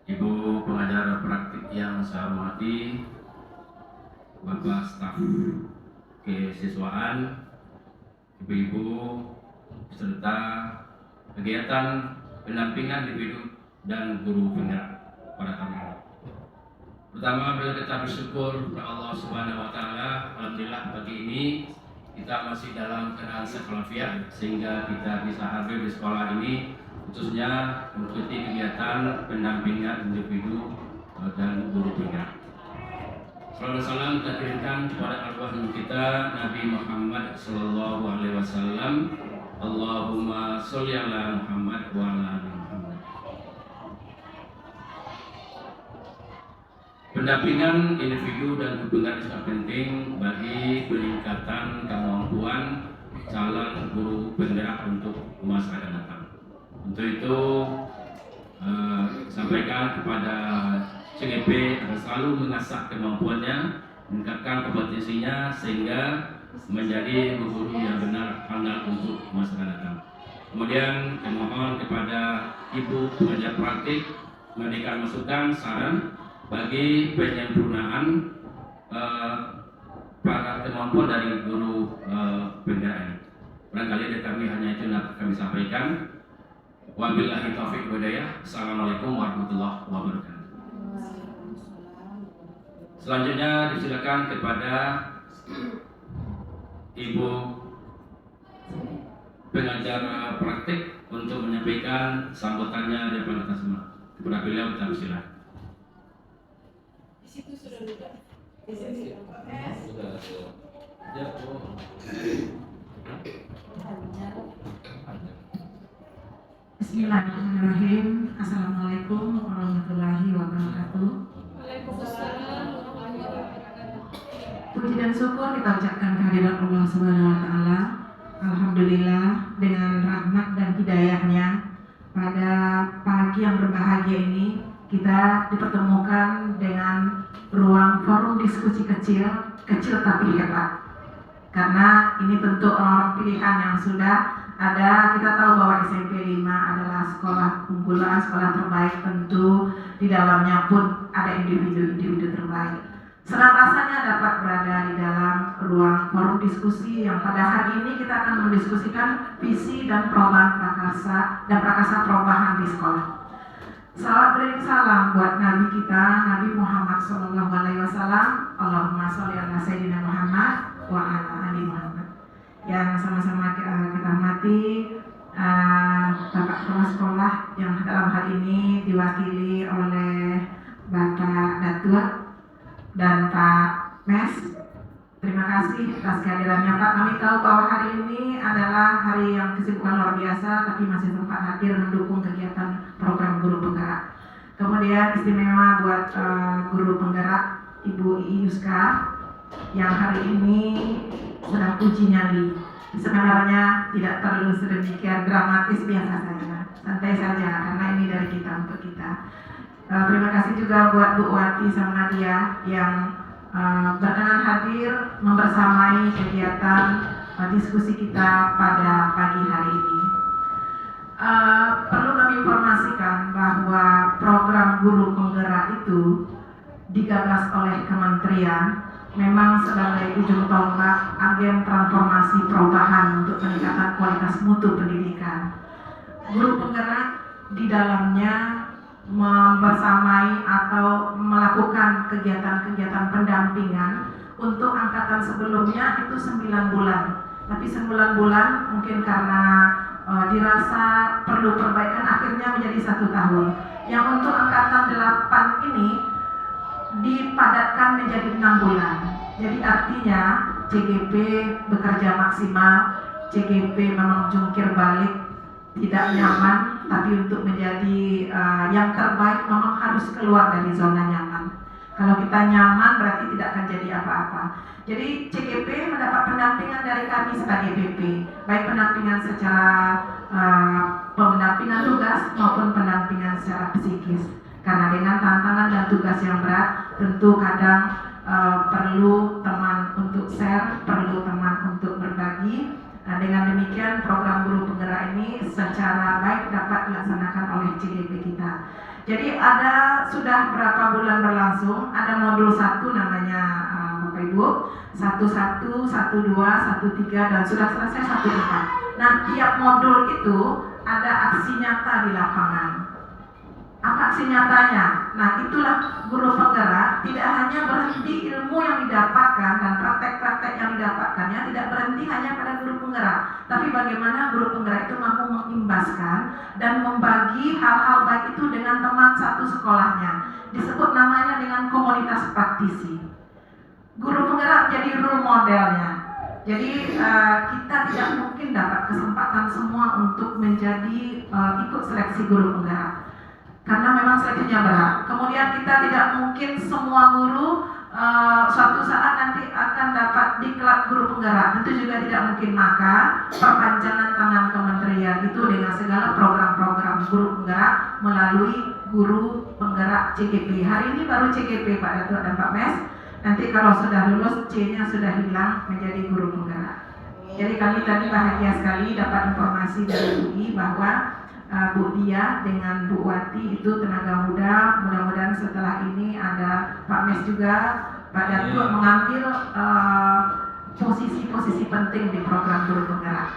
Ibu pengajar praktik yang saya hormati, Bapak staf kesiswaan, ibu-ibu serta kegiatan pendampingan individu dan guru penggerak pada tahun ini. Pertama, bila kita bersyukur kepada Allah Subhanahu wa Ta'ala, alhamdulillah pagi ini kita masih dalam keadaan sehat walafiat sehingga kita bisa hadir di sekolah ini, khususnya mengikuti kegiatan pendampingan individu dan guru penggerak. Salawat salam kita kirimkan kepada arwah kita Nabi Muhammad Sallallahu Alaihi Wasallam. Allahumma sholli ala Muhammad wa ala ali Muhammad. Pendampingan individu dan guru penggerak sangat penting bagi peningkatan kemampuan calon guru penggerak untuk masa akan datang. Untuk itu sampaikan kepada CGP agar selalu mengasah kemampuannya, meningkatkan kompetensinya sehingga menjadi guru yang benar handal untuk masa akan datang. Kemudian kami mohon kepada ibu pengajar praktik memberikan masukan saran bagi penyempurnaan para kemampuan dari guru penggerak ini. Barangkali dari kami hanya itu yang dapat kami sampaikan. Wabillahi taufiq wal hidayah. Assalamualaikum warahmatullahi wabarakatuh. Selanjutnya disilakan kepada ibu pengajar praktik untuk menyampaikan sambutannya di depan kita semua. Kepada beliau kita persilakan. Di situ sudah duduk. Di sini. Sudah. Ya, Bismillahirrahmanirrahim. Assalamualaikum warahmatullahi wabarakatuh. Waalaikumsalam warahmatullahi wabarakatuh. Puji dan syukur kita ucapkan kehadiran Allah Subhanahu wa Ta'ala. Alhamdulillah dengan rahmat dan hidayahnya pada pagi yang berbahagia ini kita dipertemukan dengan ruang forum diskusi kecil tapi hebat. Karena ini tentu orang pilihan yang sudah ada. Kita tahu bahwa SMP 5 adalah sekolah unggulan, sekolah terbaik, tentu di dalamnya pun ada individu-individu terbaik. Senang rasanya dapat berada di dalam ruang forum diskusi yang pada hari ini kita akan mendiskusikan visi dan perubahan prakasa perubahan di sekolah. Salawat beriring salam buat Nabi kita, Nabi Muhammad Sallallahu Alaihi Wasallam. Allahumma sholli ala Sayyidina Muhammad wa ala ali Muhammad. Yang sama-sama kita hormati Bapak Kepala Sekolah yang dalam hal ini diwakili oleh Bapak Datua dan Pak Mes. Terima kasih atas kehadirannya Pak. Kami tahu bahwa hari ini adalah hari yang kesibukan luar biasa, tapi masih sempat hadir mendukung kegiatan program guru penggerak. Kemudian istimewa buat guru penggerak Ibu Ii Yuska yang hari ini sedang uji nyali. Sebenarnya tidak perlu sedemikian dramatis, biasa saja, santai saja karena ini dari kita untuk kita. Terima kasih juga buat Bu Wati sama Nadia yang berkenan hadir membersamai kegiatan diskusi kita pada pagi hari ini. Perlu kami informasikan bahwa program guru penggerak itu digagas oleh kementerian, memang sebagai ujung tombak agen transformasi perubahan untuk peningkatan kualitas mutu pendidikan. Guru penggerak di dalamnya membersamai atau melakukan kegiatan-kegiatan pendampingan. Untuk angkatan sebelumnya itu 9 bulan, tapi 9 bulan mungkin karena dirasa perlu perbaikan akhirnya menjadi 1 tahun. Yang untuk angkatan 8 ini dipadatkan menjadi 6 bulan. Jadi artinya CGP bekerja maksimal, CGP memang jungkir balik, tidak nyaman, tapi untuk menjadi yang terbaik memang harus keluar dari zona nyaman. Kalau kita nyaman berarti tidak akan jadi apa-apa. Jadi CGP mendapat pendampingan dari kami sebagai BP, baik pendampingan secara pendampingan tugas maupun pendampingan secara psikis. Karena dengan tantangan dan tugas yang berat, tentu kadang perlu teman untuk share, perlu teman untuk berbagi. Dengan demikian program guru penggerak ini secara baik dapat dilaksanakan oleh CGP kita. Jadi ada sudah berapa bulan berlangsung, ada modul 1 namanya Bapak Ibu, 11, 12, 13 dan sudah selesai 14. Nah, tiap modul itu ada aksi nyata di lapangan. Apa aksi nyatanya? Nah, itulah guru penggerak tidak hanya berhenti ilmu yang didapatkan dan praktek-praktek yang didapatkannya tidak berhenti hanya pada guru penggerak, tapi bagaimana guru penggerak itu mampu mengimbaskan dan membagi hal-hal baik itu dengan teman satu sekolahnya. Disebut namanya dengan komunitas praktisi. Guru penggerak jadi role modelnya. Jadi kita tidak mungkin dapat kesempatan semua untuk menjadi ikut seleksi guru penggerak. Karena memang seleksinya berat. Kemudian kita tidak mungkin semua guru suatu saat nanti akan dapat diklat guru penggerak. Tentu juga tidak mungkin, maka perpanjangan tangan kementerian itu dengan segala program-program guru penggerak melalui guru penggerak CGP. Hari ini baru CGP Pak Datuk dan Pak Mes. Nanti kalau sudah lulus C-nya sudah hilang menjadi guru penggerak. Jadi kami tadi bahagia sekali dapat informasi dari UI bahwa Bu Dia dengan Bu Wati itu tenaga muda. Mudah-mudahan setelah ini ada Pak Mes juga, Pak Datuk mengambil posisi-posisi penting di program guru penggerak.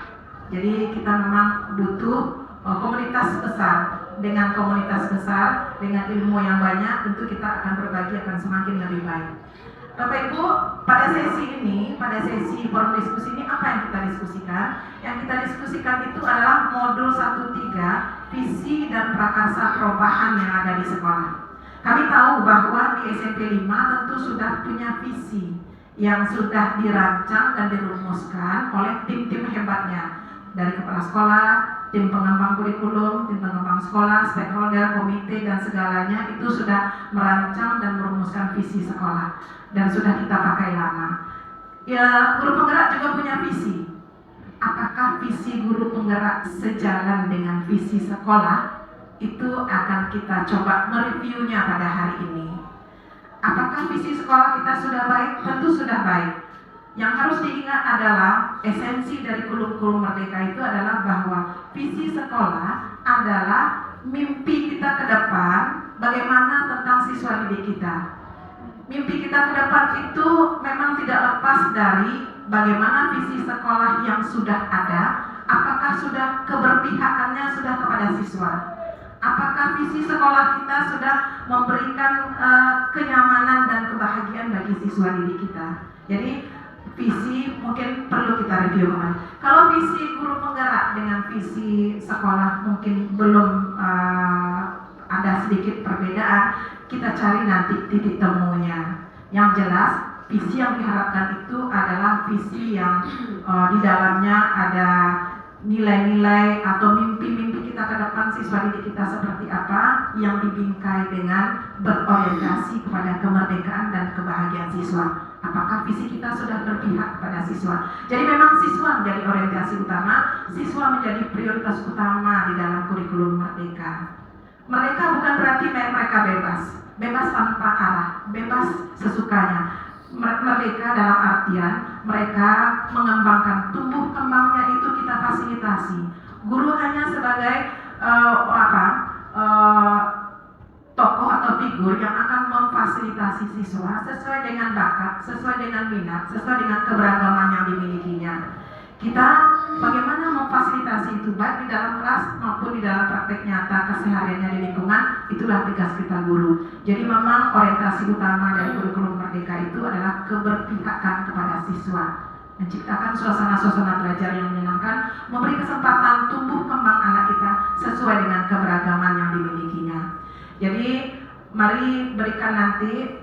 Jadi kita memang butuh komunitas besar. Dengan komunitas besar, dengan ilmu yang banyak, tentu kita akan berbagi akan semakin lebih baik. Bapak Ibu, pada sesi ini, pada sesi forum diskusi ini apa yang kita diskusikan? Yang kita diskusikan itu adalah modul 1-3, visi dan prakarsa perubahan yang ada di sekolah. Kami tahu bahwa di SMP 5 tentu sudah punya visi yang sudah dirancang dan dirumuskan oleh tim-tim hebatnya. Dari kepala sekolah, tim pengembang kurikulum, tim pengembang sekolah, stakeholder, komite, dan segalanya itu sudah merancang dan merumuskan visi sekolah. Dan sudah kita pakai lama. Ya, guru penggerak juga punya visi. Apakah visi guru penggerak sejalan dengan visi sekolah? Itu akan kita coba mereviewnya pada hari ini. Apakah visi sekolah kita sudah baik? Tentu sudah baik. Yang harus diingat adalah esensi dari kurikulum Merdeka itu adalah bahwa visi sekolah adalah mimpi kita ke depan, bagaimana tentang siswa didik kita. Mimpi kita ke depan itu memang tidak lepas dari bagaimana visi sekolah yang sudah ada, apakah sudah keberpihakannya sudah kepada siswa. Apakah visi sekolah kita sudah memberikan kenyamanan dan kebahagiaan bagi siswa didik kita. Jadi visi mungkin perlu kita review kembali. Kalau visi guru penggerak dengan visi sekolah mungkin belum ada sedikit perbedaan, kita cari nanti titik temunya. Yang jelas, visi yang diharapkan itu adalah visi yang di dalamnya ada nilai-nilai atau mimpi-mimpi kita ke depan siswa didik kita seperti apa yang dibingkai dengan berorientasi kepada kemerdekaan dan kebahagiaan siswa. Apakah visi kita sudah berpihak kepada siswa? Jadi memang siswa menjadi orientasi utama, siswa menjadi prioritas utama di dalam kurikulum Merdeka. Mereka bukan berarti mereka bebas tanpa arah, bebas sesukanya. Merdeka dalam artian mereka mengembangkan, tumbuh kembangnya itu kita fasilitasi. Guru hanya sebagai tokoh atau figur yang akan memfasilitasi siswa sesuai dengan bakat, sesuai dengan minat, sesuai dengan keberagaman yang dimilikinya. Kita bagaimana memfasilitasi itu baik di dalam kelas maupun di dalam praktek nyata kesehariannya di lingkungan, itulah tugas kita guru. Jadi memang orientasi utama dari kurikulum Merdeka itu adalah keberpihakan kepada siswa, menciptakan suasana-suasana belajar yang menyenangkan, memberi kesempatan tumbuh kembang anak kita sesuai dengan keberagaman yang dimilikinya. Jadi mari berikan nanti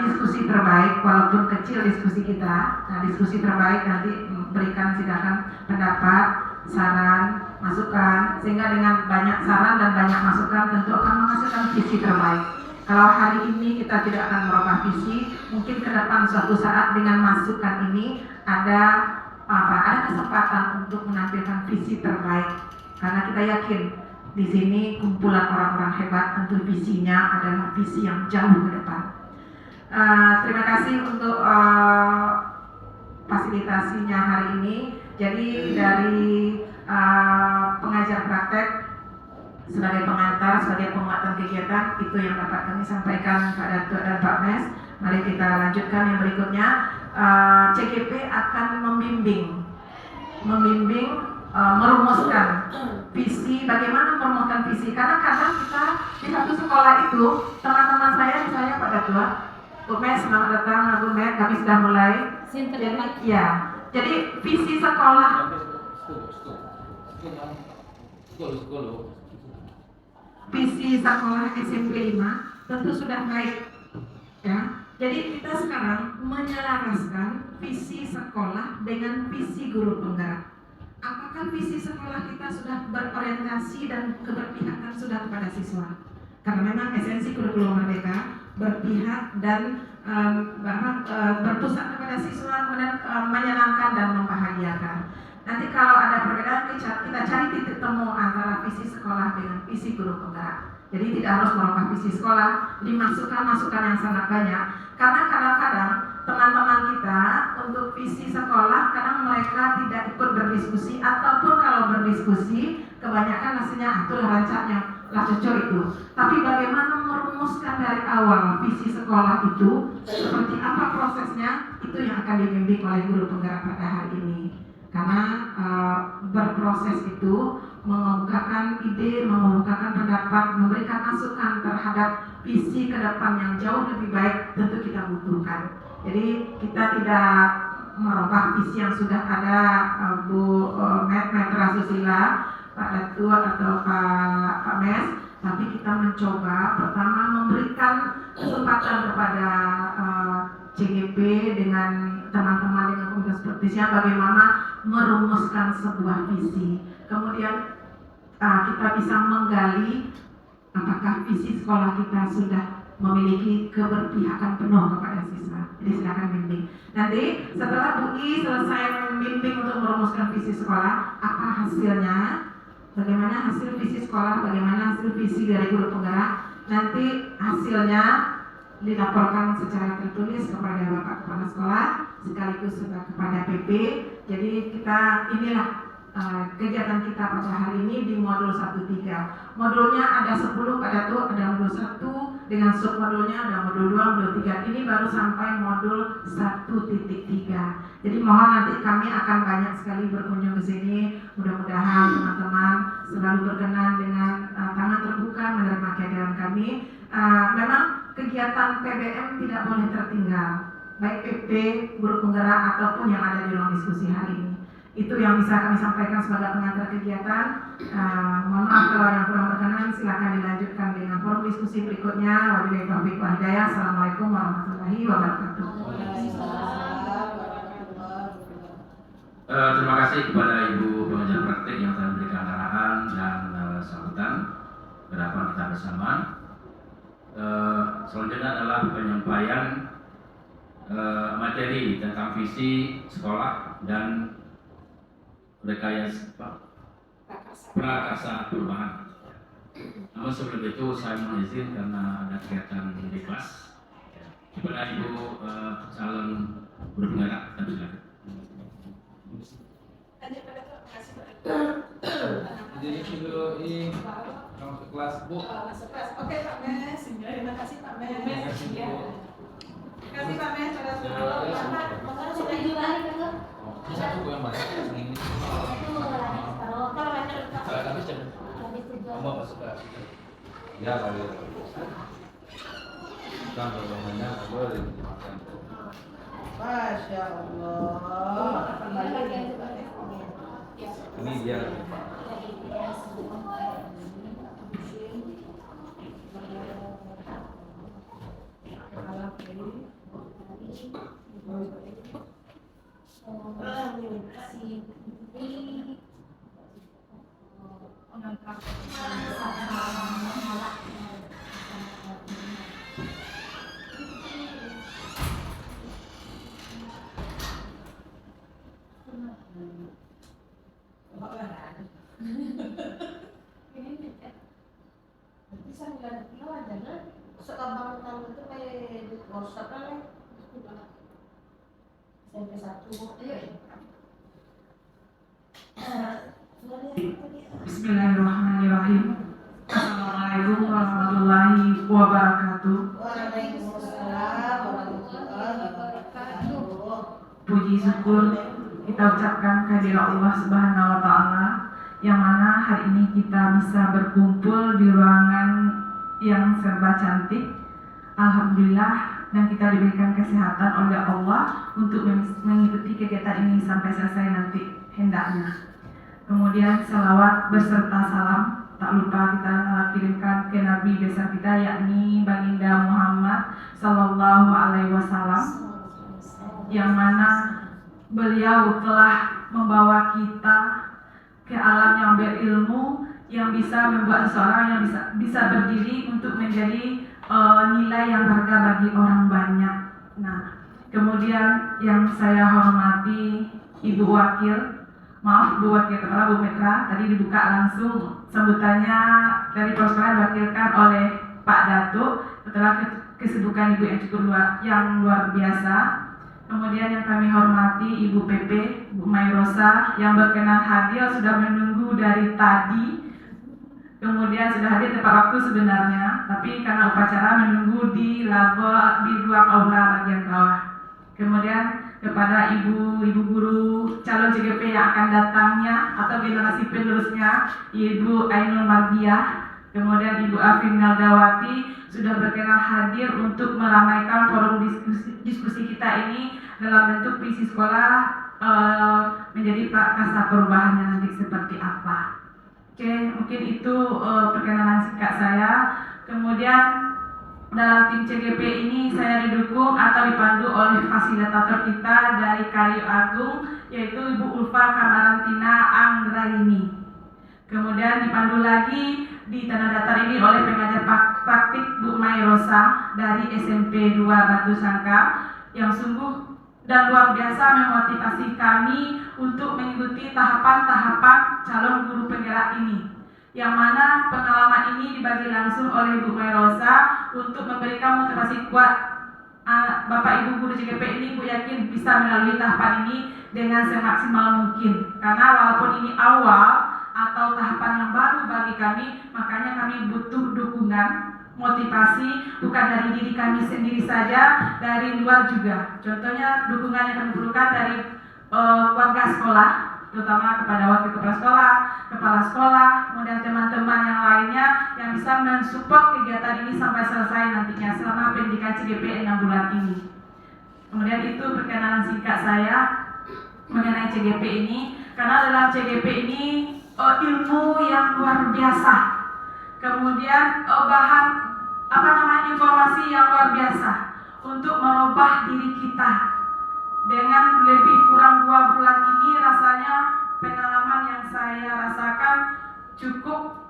diskusi terbaik, walaupun kecil diskusi kita. Nah, diskusi terbaik nanti berikan silakan pendapat, saran, masukan, sehingga dengan banyak saran dan banyak masukan tentu akan menghasilkan visi terbaik. Kalau hari ini kita tidak akan merubah visi, mungkin ke depan suatu saat dengan masukan ini ada kesempatan untuk menampilkan visi terbaik. Karena kita yakin di sini kumpulan orang-orang hebat, tentu visinya adalah visi yang jauh ke depan. Terima kasih untuk fasilitasinya hari ini. Jadi dari pengajar praktek sebagai pengantar, sebagai penguatan kegiatan, itu yang dapat kami sampaikan Pak Datuk dan Pak Mes. Mari kita lanjutkan yang berikutnya. CGP akan membimbing, merumuskan visi, bagaimana merumuskan visi, karena kadang kita di satu sekolah itu, teman-teman saya misalnya Pak Datuk, Bu Mes, selamat datang Bu Mes, kami sudah mulai. Jadi visi sekolah, visi sekolah SMP 5 tentu sudah baik, ya. Jadi kita sekarang menyelaraskan visi sekolah dengan visi guru penggerak. Apakah visi sekolah kita sudah berorientasi dan keberpihakan sudah kepada siswa? Karena memang esensi kurikulum merdeka berpihak dan berpusat kepada siswa, kemudian menyenangkan dan membahagiakan. Nanti kalau ada perbedaan, kita cari titik temu antara visi sekolah dengan visi guru penggerak. Jadi tidak harus merubah visi sekolah, dimasukkan masukan yang sangat banyak. Karena kadang-kadang teman-teman kita untuk visi sekolah kadang mereka tidak ikut berdiskusi, ataupun kalau berdiskusi kebanyakan hasilnya itulah rancaknya, lah cocok itu. Tapi bagaimana merumuskan dari awal visi sekolah itu, seperti apa prosesnya, itu yang akan dibimbing oleh guru penggerak pada hari ini. Karena berproses itu mengemukakan ide, mengemukakan pendapat, memberikan masukan terhadap visi ke depan yang jauh lebih baik tentu kita butuhkan. Jadi kita tidak merubah visi yang sudah ada, Bu Metra Susila, Pak Datuk atau Pak Mes, tapi kita mencoba pertama memberikan kesempatan kepada CGP dengan teman-teman dengan komunitas praktisnya bagaimana merumuskan sebuah visi. Kemudian kita bisa menggali apakah visi sekolah kita sudah memiliki keberpihakan penuh kepada siswa. Jadi silakan bimbing. Nanti setelah Bu I selesai membimbing untuk merumuskan visi sekolah, apa hasilnya? Bagaimana hasil visi sekolah? Bagaimana hasil visi dari guru penggerak? Nanti hasilnya dilaporkan secara tertulis kepada Bapak Kepala Sekolah sekaligus juga kepada PP. Jadi kita inilah kegiatan kita pada hari ini di modul 1-3. Modulnya ada 10 Pak Datuk, ada modul 1 dengan submodulnya, ada modul 2, modul 3. Ini baru sampai modul 1.3. Jadi mohon nanti kami akan banyak sekali berkunjung ke sini. Mudah-mudahan teman-teman selalu berkenan dengan tangan terbuka menerima kehadiran kami. Memang kegiatan PBM tidak boleh tertinggal, baik PP, guru penggerak ataupun yang ada di ruang diskusi hari ini. Itu yang bisa kami sampaikan sebagai pengantar kegiatan. Mohon maaf kalau yang kurang berkenan, silakan dilanjutkan dengan forum diskusi berikutnya. Wabillahi taufiq wal hidayah. Assalamualaikum warahmatullahi wabarakatuh. Terima kasih kepada Ibu pengajar praktik yang telah memberikan arahan dan sambutan berapa kita bersama. Selanjutnya adalah penyampaian materi tentang visi sekolah dan rekayasa prakasa perubahan. Namun sebelum itu saya mohon izin karena ada kegiatan di kelas. Kepada Ibu calon guru penggerak, kami silakan. Lanjut Pak Datuk, makasih Pak Datuk. Jadi dulu ini masuk kelas Bu. Masuk kelas. Oke Pak Mes, terima kasih Pak Mes. Terima kasih Bu. Terima kasih Pak Mes, Pak Datuk. Makanya sudah juga kan? Bisa Bu yang banyak yang ini. Kalau habis jam kamu masuk kelas. Ya kali. Kan bagaimana boleh dimakan. Masya Allah. Ini dia. Sekarang tahun itu kayak di WhatsApp lah, SMP 1. Bismillahirrahmanirrahim. Assalamualaikum warahmatullahi wabarakatuh. Waalaikumsalam warahmatullahi wabarakatuh. Puji syukur kita ucapkan kehadirat Allah Subhanahu wa taala yang mana hari ini kita bisa berkumpul di ruangan yang serba cantik. Alhamdulillah, dan kita diberikan kesehatan oleh Allah untuk mengikuti kegiatan ini sampai selesai nanti hendaknya. Kemudian salawat beserta salam tak lupa kita kirimkan ke Nabi besar kita, yakni Baginda Muhammad Sallallahu Alaihi Wasallam, yang mana beliau telah membawa kita ke alam yang berilmu, yang bisa membuat seseorang yang bisa berdiri untuk menjadi nilai yang berharga bagi orang banyak. Nah, kemudian yang saya hormati Ibu Wakil, maaf Bu Wakil Kepala Bu Mitra, tadi dibuka langsung sambutannya dari Prospera diwakilkan oleh Pak Datuk setelah kesibukan Ibu yang luar biasa. Kemudian yang kami hormati Ibu PP, Bu Mayrosa yang berkenan hadir, sudah menunggu dari tadi. Kemudian sudah hadir tepat waktu sebenarnya, tapi karena upacara menunggu di ruang aula bagian bawah. Kemudian kepada ibu guru calon CGP yang akan datangnya atau generasi penerusnya, Ibu Ainul Mardiah, kemudian Ibu Afin Naldawati sudah berkenan hadir untuk meramaikan forum diskusi kita ini dalam bentuk visi sekolah menjadi prakasa perubahannya nanti seperti apa. Oke, mungkin itu perkenalan singkat saya. Kemudian dalam tim CGP ini saya didukung atau dipandu oleh fasilitator kita dari Kayu Agung, yaitu Ibu Ulfa Kamarantina Anggraini. Kemudian dipandu lagi di tanah datar ini oleh pengajar praktik Bu Mayrosa dari SMP 2 Batu Sangka, yang sungguh dan luar biasa memotivasi kami untuk mengikuti tahapan-tahapan calon guru penggerak ini, yang mana pengalaman ini dibagi langsung oleh Bu Mayrosa untuk memberikan motivasi kuat Bapak Ibu guru CGP ini. Bu yakin bisa melalui tahapan ini dengan semaksimal mungkin, karena walaupun ini awal atau tahapan yang baru bagi kami, makanya kami butuh dukungan, motivasi bukan dari diri kami sendiri saja, dari luar juga. Contohnya dukungan yang kami perlukan dari warga sekolah, terutama kepada wakil kepala sekolah, kemudian teman-teman yang lainnya yang bisa mensupport kegiatan ini sampai selesai nantinya selama pendidikan CGP 6 bulan ini. Kemudian itu perkenalan singkat saya mengenai CGP ini, karena dalam CGP ini ilmu yang luar biasa, kemudian informasi yang luar biasa untuk merubah diri kita. Dengan lebih kurang 2 bulan ini, rasanya pengalaman yang saya rasakan cukup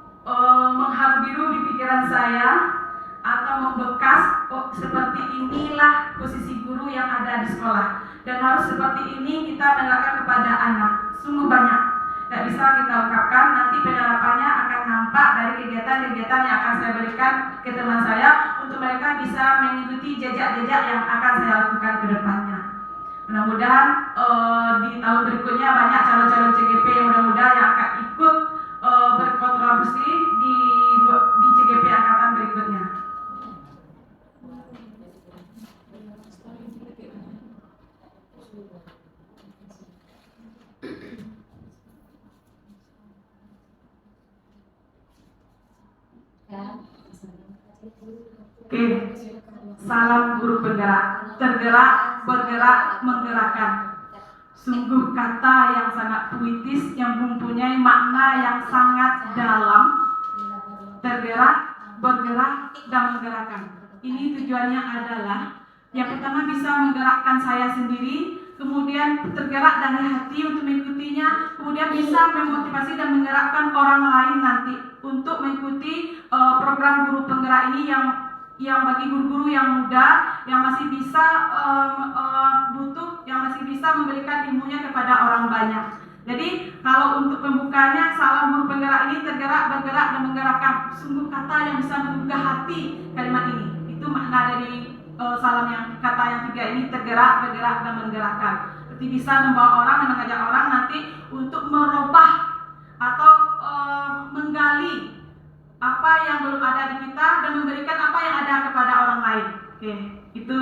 mengharu biru di pikiran saya atau membekas. Seperti inilah posisi guru yang ada di sekolah, dan harus seperti ini kita menerapkan kepada anak. Sungguh banyak, tidak bisa kita ungkapkan. Nanti penerapannya akan nampak dari kegiatan-kegiatan yang akan saya berikan ke teman saya, untuk mereka bisa mengikuti jejak-jejak yang akan saya lakukan ke depannya. Mudah-mudahan di tahun berikutnya banyak calon-calon CGP yang mudah-mudahan yang akan ikut berkontribusi di CGP angkatan berikutnya. Oke, salam guru penggerak, tergerak, bergerak, menggerakkan. Sungguh kata yang sangat puitis, yang mempunyai makna yang sangat dalam. Tergerak, bergerak, dan menggerakkan. Ini tujuannya adalah yang pertama bisa menggerakkan saya sendiri, kemudian tergerak dari hati untuk mengikutinya, kemudian bisa memotivasi dan menggerakkan orang lain nanti untuk mengikuti program guru penggerak ini yang bagi guru-guru yang muda yang masih bisa yang masih bisa memberikan ilmunya kepada orang banyak. Jadi kalau untuk pembukanya, salam guru penggerak ini tergerak, bergerak, dan menggerakkan. Sungguh kata yang bisa menggugah hati kalimat ini. Itu makna dari salam yang kata yang 3 ini, tergerak, bergerak, dan menggerakkan. Berarti bisa membawa orang dan mengajak orang nanti untuk merubah atau menggali apa yang belum ada di kita dan memberikan apa yang ada kepada orang lain. Oke, itu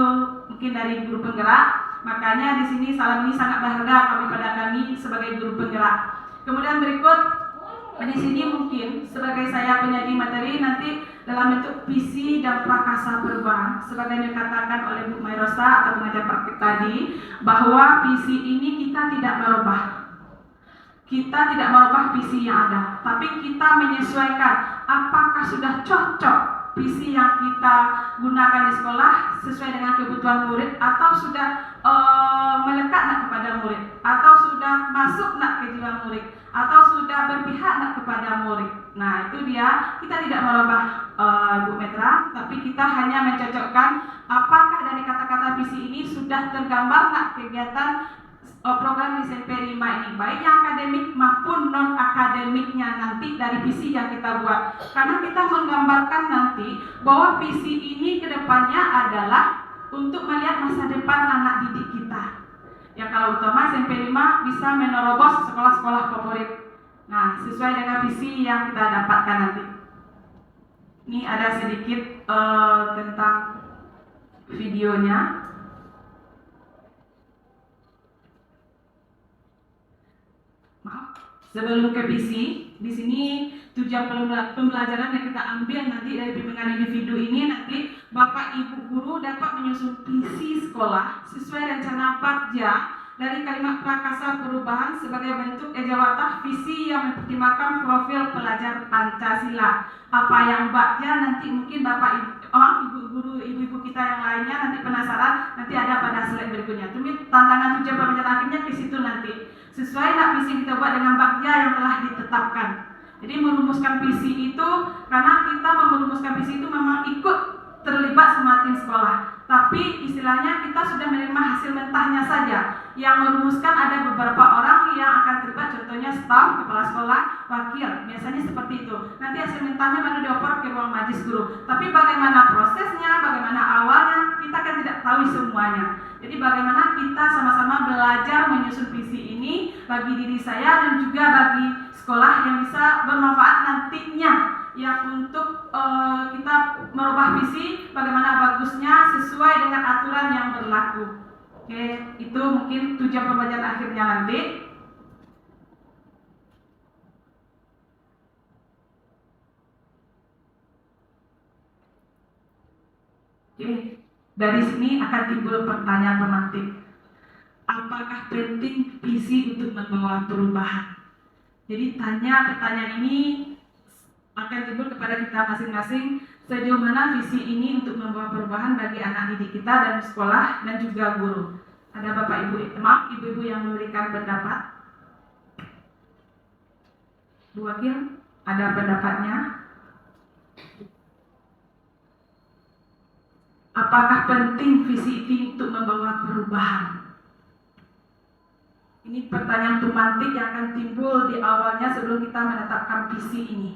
mungkin dari guru penggerak. Makanya di sini salam ini sangat berharga pada kami sebagai guru penggerak. Kemudian berikut di sini mungkin sebagai saya penyaji materi nanti dalam bentuk visi dan prakasa perubahan sebagai dikatakan oleh Bu Mairosa atau pengajar praktik tadi, bahwa visi ini kita tidak merubah. Kita tidak merubah visi yang ada, tapi kita menyesuaikan apakah sudah cocok visi yang kita gunakan di sekolah sesuai dengan kebutuhan murid, atau sudah melekat nak kepada murid, atau sudah masuk nak ke jiwa murid, atau sudah berpihak nak kepada murid. Nah, itu dia, kita tidak merubah Bu Metra, tapi kita hanya mencocokkan apakah dari kata-kata visi ini sudah tergambar nak kegiatan program di SMP 5 ini, baik yang akademik maupun non akademiknya nanti dari visi yang kita buat. Karena kita menggambarkan nanti bahwa visi ini kedepannya adalah untuk melihat masa depan anak didik kita. Ya, kalau utama SMP 5 bisa menerobos sekolah-sekolah favorit. Nah, sesuai dengan visi yang kita dapatkan nanti. Ini ada sedikit tentang videonya. Sebelum ke visi, di sini tujuan pembelajaran yang kita ambil nanti dari bimbingan individu ini, nanti Bapak Ibu guru dapat menyusun visi sekolah sesuai rencana Bagja dari kalimat prakasa perubahan sebagai bentuk ejawatah visi yang mempertimbangkan profil pelajar Pancasila. Apa yang Bagja nanti mungkin Bapak Ibu guru, ibu-ibu kita yang lainnya nanti penasaran, nanti ada pada slide berikutnya. Tapi tantangan tujuan pembelajaran akhirnya ke situ nanti. Sesuai nak visi kita buat dengan Bagja yang telah ditetapkan. Jadi merumuskan visi itu, karena kita merumuskan visi itu memang ikut terlibat sama tim sekolah. Tapi istilahnya kita sudah menerima hasil mentahnya saja. Yang merumuskan ada beberapa orang yang akan terlibat, contohnya staf, kepala sekolah, wakil. Biasanya seperti itu. Nanti hasil mentahnya baru dioper ke ruang majelis guru. Tapi bagaimana prosesnya, bagaimana awalnya, kita kan tidak tahu semuanya. Jadi bagaimana kita sama-sama belajar menyusun visi ini bagi diri saya dan juga bagi sekolah yang bisa bermanfaat nantinya, yang untuk kita merubah visi bagaimana bagusnya sesuai dengan aturan yang berlaku. Oke, itu mungkin tujuan pembelajaran akhirnya nanti. Oke, dari sini akan timbul pertanyaan pemantik. Apakah penting visi untuk membawa perubahan? Jadi pertanyaan ini akan timbul kepada kita masing-masing, sejauh mana visi ini untuk membawa perubahan bagi anak didik kita dan sekolah dan juga guru. Ada Bapak Ibu yang memberikan pendapat. Bu Wakil, ada pendapatnya? Apakah penting visi ini untuk membawa perubahan? Ini pertanyaan pemantik yang akan timbul di awalnya sebelum kita menetapkan visi ini.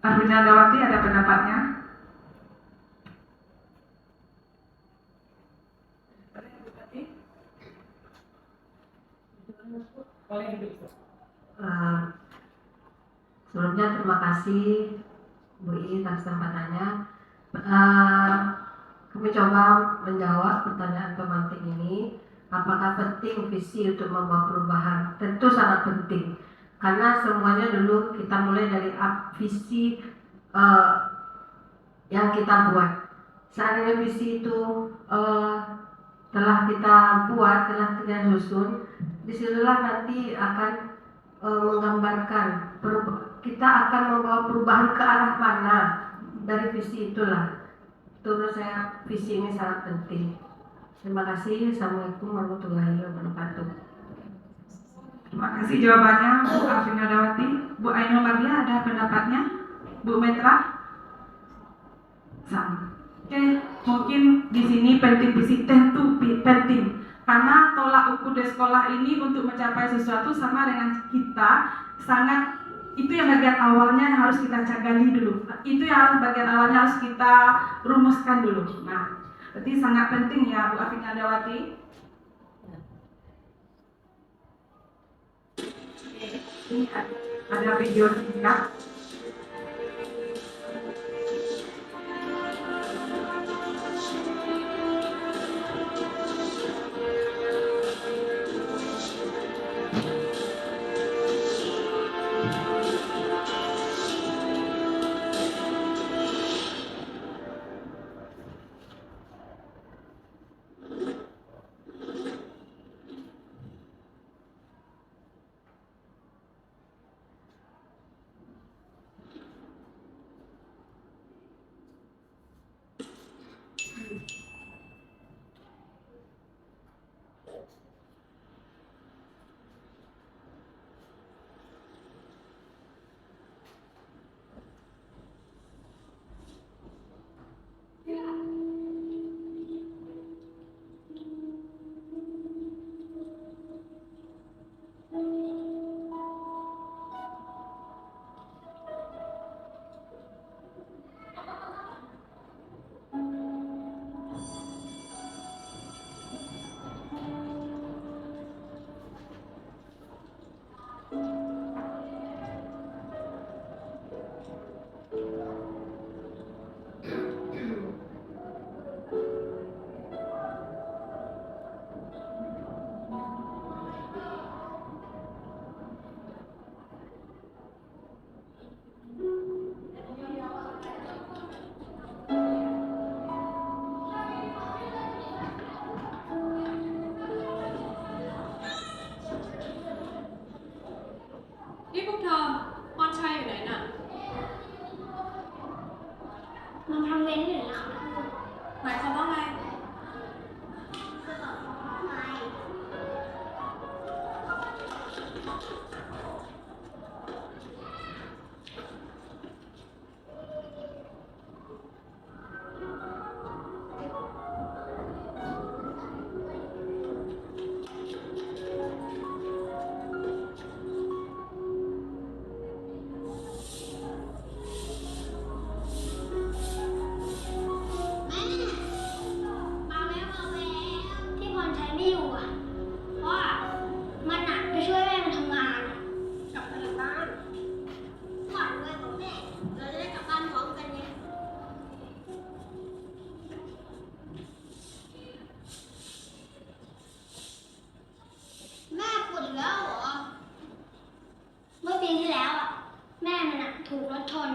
Arvina Dawati, ada pendapatnya? Sebelumnya terima kasih Bu I atas kesempatannya. Kami coba menjawab pertanyaan pemantik ini. Apakah penting visi untuk membawa perubahan? Tentu sangat penting, karena semuanya dulu kita mulai dari visi yang kita buat. Seandainya visi itu telah kita buat, telah kita susun, disitulah nanti akan menggambarkan kita akan membawa perubahan ke arah mana dari visi itulah. Itu menurut saya visi ini sangat penting. Terima kasih. Assalamualaikum warahmatullahi wabarakatuh. Terima kasih jawabannya Bu Arvina Dawati. Bu Ainul Mardia, ada pendapatnya? Bu Metra? Sama. Oke, mungkin di sini penting visi, tentu penting. Karena tolak ukur di sekolah ini untuk mencapai sesuatu sama dengan kita sangat, itu yang bagian awalnya yang harus kita cagali dulu. Itu yang bagian awalnya harus kita rumuskan dulu. Nah, berarti sangat penting ya Bu Arvina Dawati. Ini ada video singkat.นี่พวกเธอพรชัยอยู่ไหนน่ะ มันทำเว้นอยู่นะคะ หมายความว่าไง คือแบบทำไม มาแล้วที่พรใช้ไม่อยู่อ่ะ เพราะว่ามันอ่ะไปช่วยแม่มันทำงานอะกลับไปบ้านก่อนด้วยของแม่เราจะได้กลับบ้านพร้อมกันไงแม่ปวดอีกแล้วเหรอ เมื่อปีที่แล้วอ่ะ แม่มันอ่ะถูกรถชน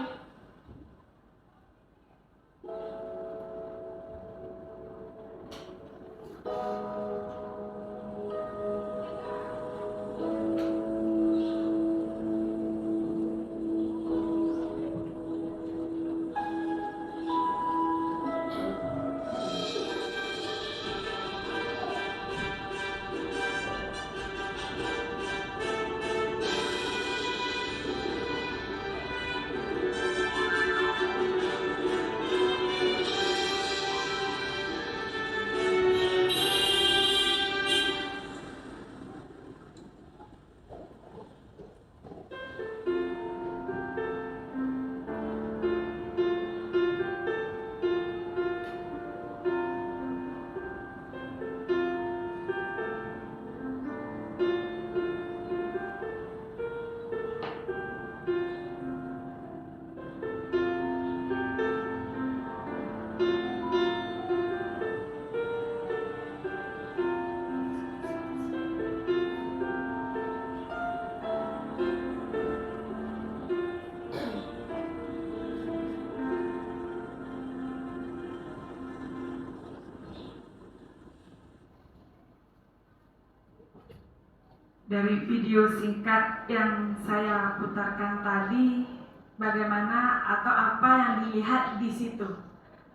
Dari video singkat yang saya putarkan tadi, bagaimana atau apa yang dilihat di situ?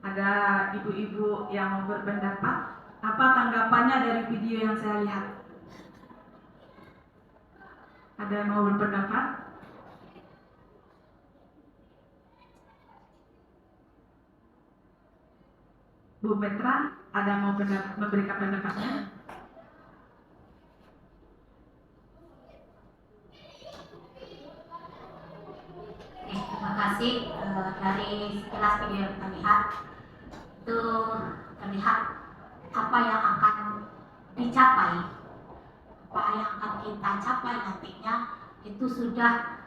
Ada ibu-ibu yang mau berpendapat, apa tanggapannya dari video yang saya lihat? Ada yang mau berpendapat? Bu Petra, ada yang mau memberikan pendapatnya? Terima kasih. Dari sekilas video yang kita lihat itu terlihat apa yang akan dicapai, apa yang akan kita capai nantinya itu sudah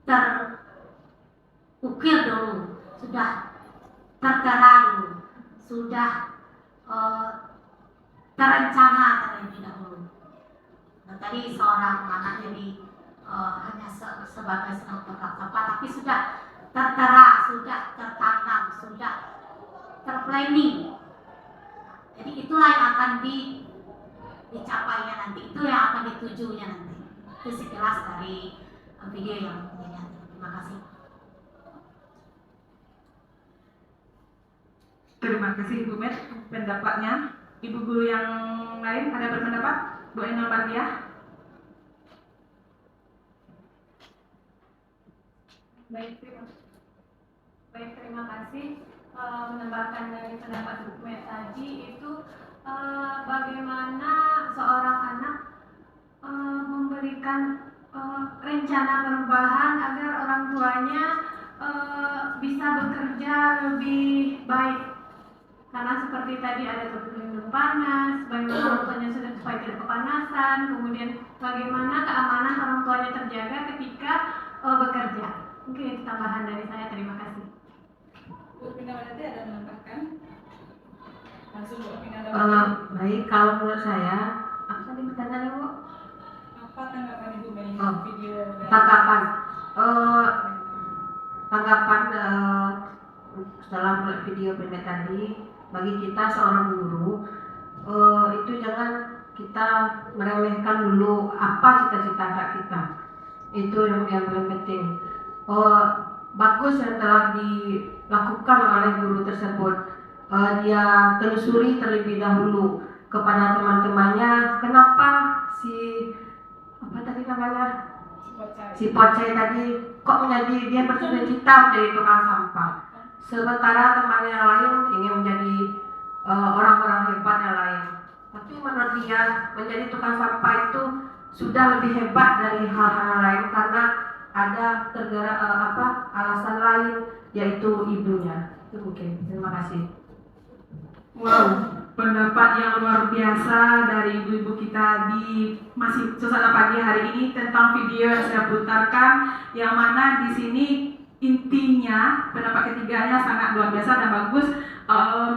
terukir dulu, sudah tertera dulu, sudah terencana terlebih dahulu. Nah, tadi seorang anak jadi hanya sebagai tukang sampah, tapi sudah tertera, sudah tertanam, sudah terplanning. Jadi itulah yang akan dicapainya nanti, itu yang akan ditujunya nanti. Itu sekilas dari video yang ini. Terima kasih. Terima kasih Ibu Met pendapatnya. Ibu guru yang lain ada berpendapat? Bu Enol Mardiah. Baik, terima kasih. Menambahkan dari pendapat Bu Met tadi itu bagaimana seorang anak memberikan rencana perubahan agar orang tuanya bisa bekerja lebih baik. Karena seperti tadi ada pelindung panas, bagaimana orang tuanya sudah supaya tidak kepanasan, kemudian bagaimana keamanan orang tuanya terjaga ketika bekerja. Mungkin itu tambahan dari saya. Terima kasih. Bu Pinawati ada menambahkan? Langsung Bu Pinawati. Baik, kalau menurut saya, apa tadi pertanyaannya, Bu? Apa tanggapan Ibu melihat Oh, video? Tanggapan setelah melihat video pendek tadi, bagi kita seorang guru itu jangan kita meremehkan dulu apa cita-cita anak kita. Itu yang paling penting. Bagus yang telah dilakukan oleh guru tersebut. Dia telusuri terlebih dahulu kepada teman-temannya kenapa si Pocai tadi kok menjadi dia bercita-cita menjadi tukang sampah, sementara teman yang lain ingin menjadi orang-orang hebat yang lain. Tapi menurut dia menjadi tukang sampah itu sudah lebih hebat dari hal-hal lain karena ada alasan lain, yaitu ibunya. Itu mungkin. Terima kasih. Wow, pendapat yang luar biasa dari ibu-ibu kita di masih suasana pagi hari ini tentang video yang saya putarkan, yang mana di sini intinya pendapat ketiganya sangat luar biasa dan bagus.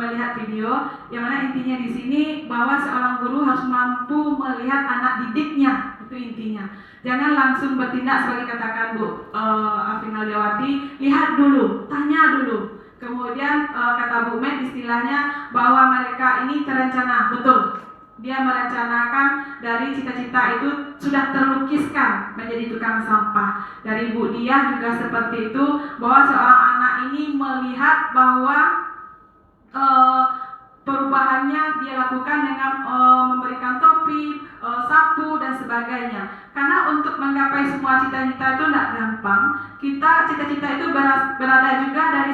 Melihat video yang mana intinya di sini bahwa seorang guru harus mampu melihat anak didiknya, itu intinya. Jangan langsung bertindak sebagai katakan Bu Afina Dewati, lihat dulu, tanya dulu. Kemudian kata Bu Met istilahnya bahwa mereka ini terencana, betul. Dia merencanakan dari cita-cita itu sudah terlukiskan menjadi tukang sampah. Dari Bu Diah juga seperti itu, bahwa seorang anak ini melihat bahwa perubahannya dia lakukan dengan memberikan topi, sapu dan sebagainya. Karena untuk menggapai semua cita-cita itu tidak gampang. Cita-cita itu berada juga dari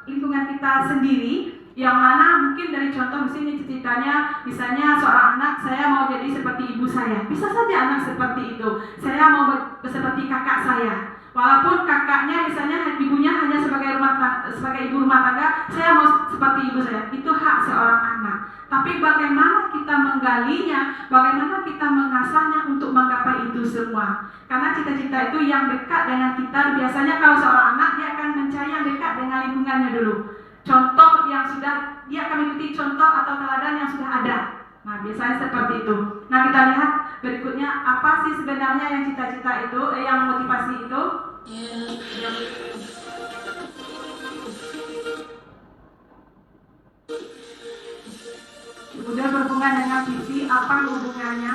lingkungan kita sendiri, yang mana mungkin dari contoh misalnya cita-citanya, misalnya seorang anak, saya mau jadi seperti ibu saya. Bisa saja anak seperti itu. Saya mau seperti kakak saya. Walaupun kakaknya misalnya ibunya hanya sebagai ibu rumah tangga, saya mau seperti ibu saya. Itu hak seorang anak. Tapi bagaimana kita menggalinya, bagaimana kita mengasahnya untuk menggapai itu semua. Karena cita-cita itu yang dekat dengan kita. Biasanya kalau seorang anak, dia akan mencari yang dekat dengan lingkungannya dulu. Contoh yang sudah, dia akan mengikuti contoh atau teladan yang sudah ada. Nah, biasanya seperti itu. Nah, kita lihat berikutnya apa sih sebenarnya yang cita-cita itu, yang motivasi itu. Kemudian berhubungan dengan visi, apa hubungannya?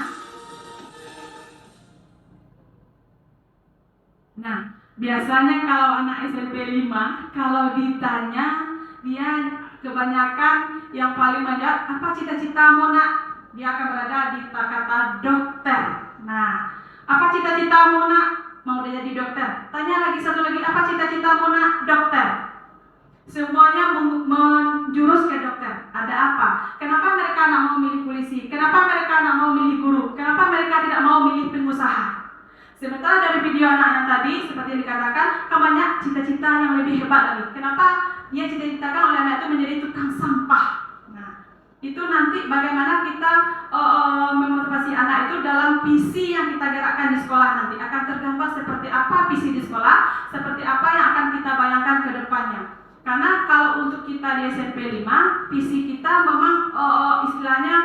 Nah, biasanya kalau anak SMP 5, kalau ditanya, dia kebanyakan yang paling menjawab, apa cita-citamu nak? Dia akan berada di kata dokter. Nah, apa cita-citamu nak? Mau dia jadi dokter. Tanya lagi satu lagi, apa cita-citamu nak? Dokter. Semuanya menjurus ke dokter. Ada apa? Kenapa mereka nak mau milih polisi? Kenapa mereka nak mau milih guru? Kenapa mereka tidak mau milih pengusaha? Sementara dari video anak yang tadi, seperti yang dikatakan, banyak cita-cita yang lebih hebat lagi. Kenapa dia cita-citakan oleh anak itu menjadi tukang sampah? Nah, Itu nanti bagaimana kita memotivasi anak itu dalam visi yang kita gerakkan di sekolah nanti akan tergambar seperti apa visi di sekolah, seperti apa yang akan kita bayangkan ke depannya. Karena kalau untuk kita di SMP 5, visi kita memang istilahnya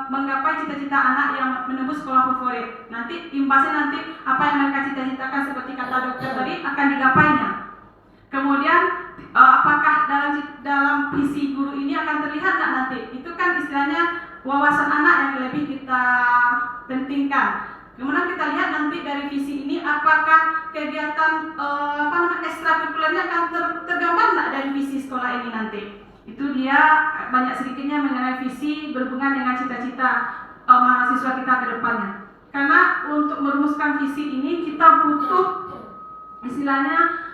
menggapai cita-cita anak yang menembus sekolah favorit. Nanti imbasnya nanti apa yang mereka cita-citakan seperti kata dokter tadi akan digapainya. Kemudian apakah dalam visi guru ini akan terlihat nggak nanti? Itu kan istilahnya wawasan anak yang lebih kita pentingkan. Kemudian kita lihat nanti dari visi ini apakah kegiatan ekstrakurikulernya akan tergambar nggak dari visi sekolah ini nanti. Itu dia banyak sedikitnya mengenai visi berhubungan dengan cita-cita mahasiswa kita ke depannya. Karena untuk merumuskan visi ini kita butuh istilahnya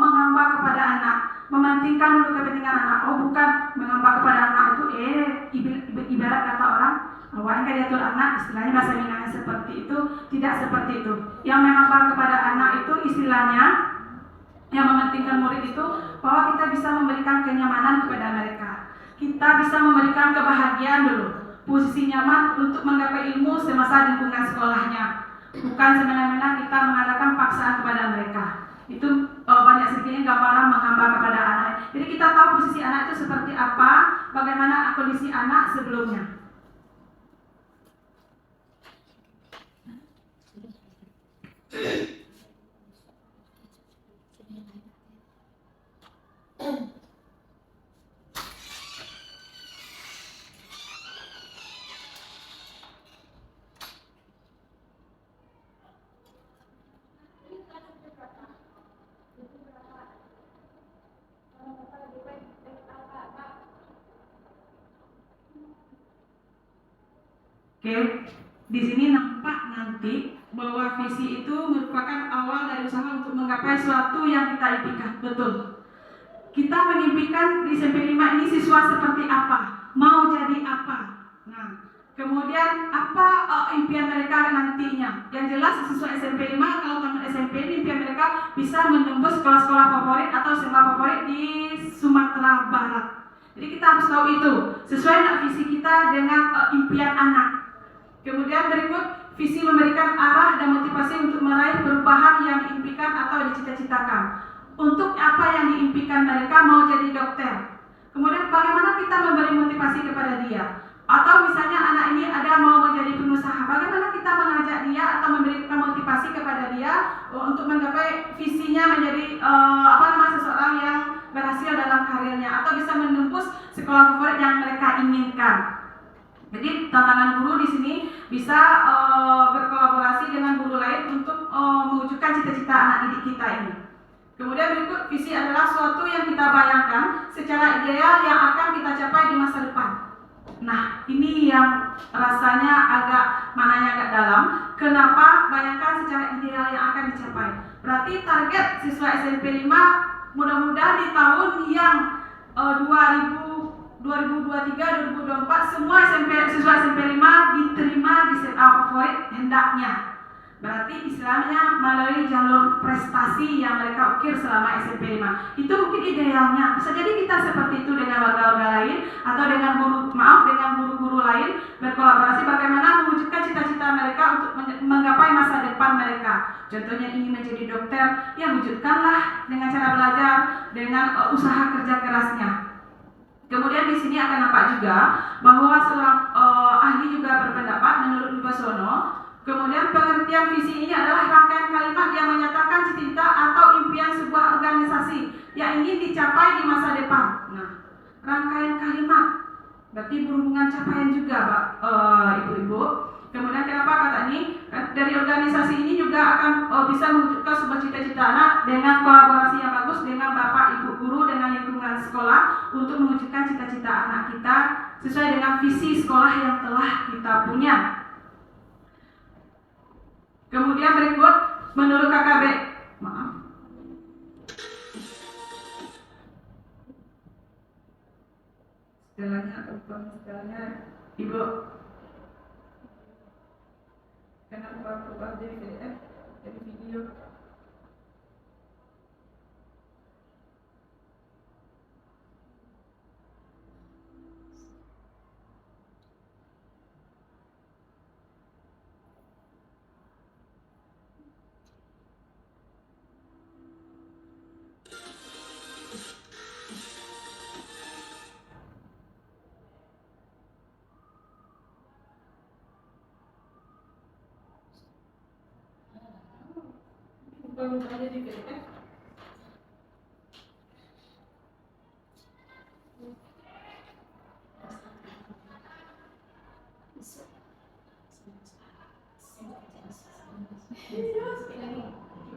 menghamba kepada anak, mementingkan dulu kepentingan anak. Bukan menghamba kepada anak itu ibarat kata orang awalnya diatur anak, istilahnya bahasa Minangnya seperti itu, tidak seperti itu. Yang menghamba kepada anak itu istilahnya yang mementingkan murid itu bahwa kita bisa memberikan kenyamanan kepada mereka. Kita bisa memberikan kebahagiaan dulu, posisi nyaman untuk menggapai ilmu semasa lingkungan sekolahnya. Bukan semena-mena kita mengadakan paksaan kepada mereka. Itu banyak sedikitnya gambaran menghamba kepada anak. Jadi kita tahu posisi anak itu seperti apa, bagaimana kondisi anak sebelumnya. Oke, di sini nampak nanti bahwa visi itu merupakan awal dari usaha untuk menggapai sesuatu yang kita impikan. Betul. Kita mengimpikan di SMP 5 ini siswa seperti apa, mau jadi apa. Nah, kemudian apa impian mereka nantinya. Yang jelas siswa SMP 5 kalau tamat SMP ini impian mereka bisa menembus sekolah-sekolah favorit atau sekolah favorit di Sumatera Barat. Jadi kita harus tahu itu sesuai dengan visi kita dengan impian anak. Kemudian berikut, visi memberikan arah dan motivasi untuk meraih perubahan yang diimpikan atau dicita-citakan. Untuk apa yang diimpikan mereka mau jadi dokter. Kemudian bagaimana kita memberi motivasi kepada dia. Atau misalnya anak ini ada mau menjadi pengusaha. Bagaimana kita mengajak dia atau memberikan motivasi kepada dia untuk menggapai visinya menjadi seseorang yang berhasil dalam karirnya. Atau bisa menembus sekolah favorit yang mereka inginkan. Jadi tantangan guru di sini bisa berkolaborasi dengan guru lain untuk mewujudkan cita-cita anak didik kita ini. Kemudian berikut, visi adalah suatu yang kita bayangkan secara ideal yang akan kita capai di masa depan. Nah, ini yang rasanya agak dalam. Kenapa bayangkan secara ideal yang akan dicapai? Berarti target siswa SMP 5 mudah-mudahan di tahun yang 2023-2024 semua siswa SMP 5 diterima di SMA favorit hendaknya. Berarti istilahnya melalui jalur prestasi yang mereka ukir selama SMP 5. Itu mungkin idealnya. Bisa jadi kita seperti itu dengan warga-warga lain atau dengan guru-guru lain berkolaborasi bagaimana mewujudkan cita-cita mereka untuk menggapai masa depan mereka. Contohnya ingin menjadi dokter, ya wujudkanlah dengan cara belajar, dengan usaha kerja kerasnya. Kemudian di sini akan nampak juga bahwa seorang ahli juga berpendapat menurut Wibasono, kemudian pengertian visi ini adalah rangkaian kalimat yang menyatakan cita-cita atau impian sebuah organisasi yang ingin dicapai di masa depan. Nah, rangkaian kalimat berarti berhubungan capaian juga, Pak, Ibu-ibu. Kemudian kenapa kata ini? Dari organisasi ini juga akan bisa mewujudkan sebuah cita-cita anak dengan kolaborasi yang bagus dengan Bapak Ibu guru dengan lingkungan sekolah untuk mewujudkan cita-cita anak kita sesuai dengan visi sekolah yang telah kita punya. Kemudian berikut, menurut KKB, setelahnya Ibu, kenapa berubah dari PDF jadi video? Berubah jadi PDF.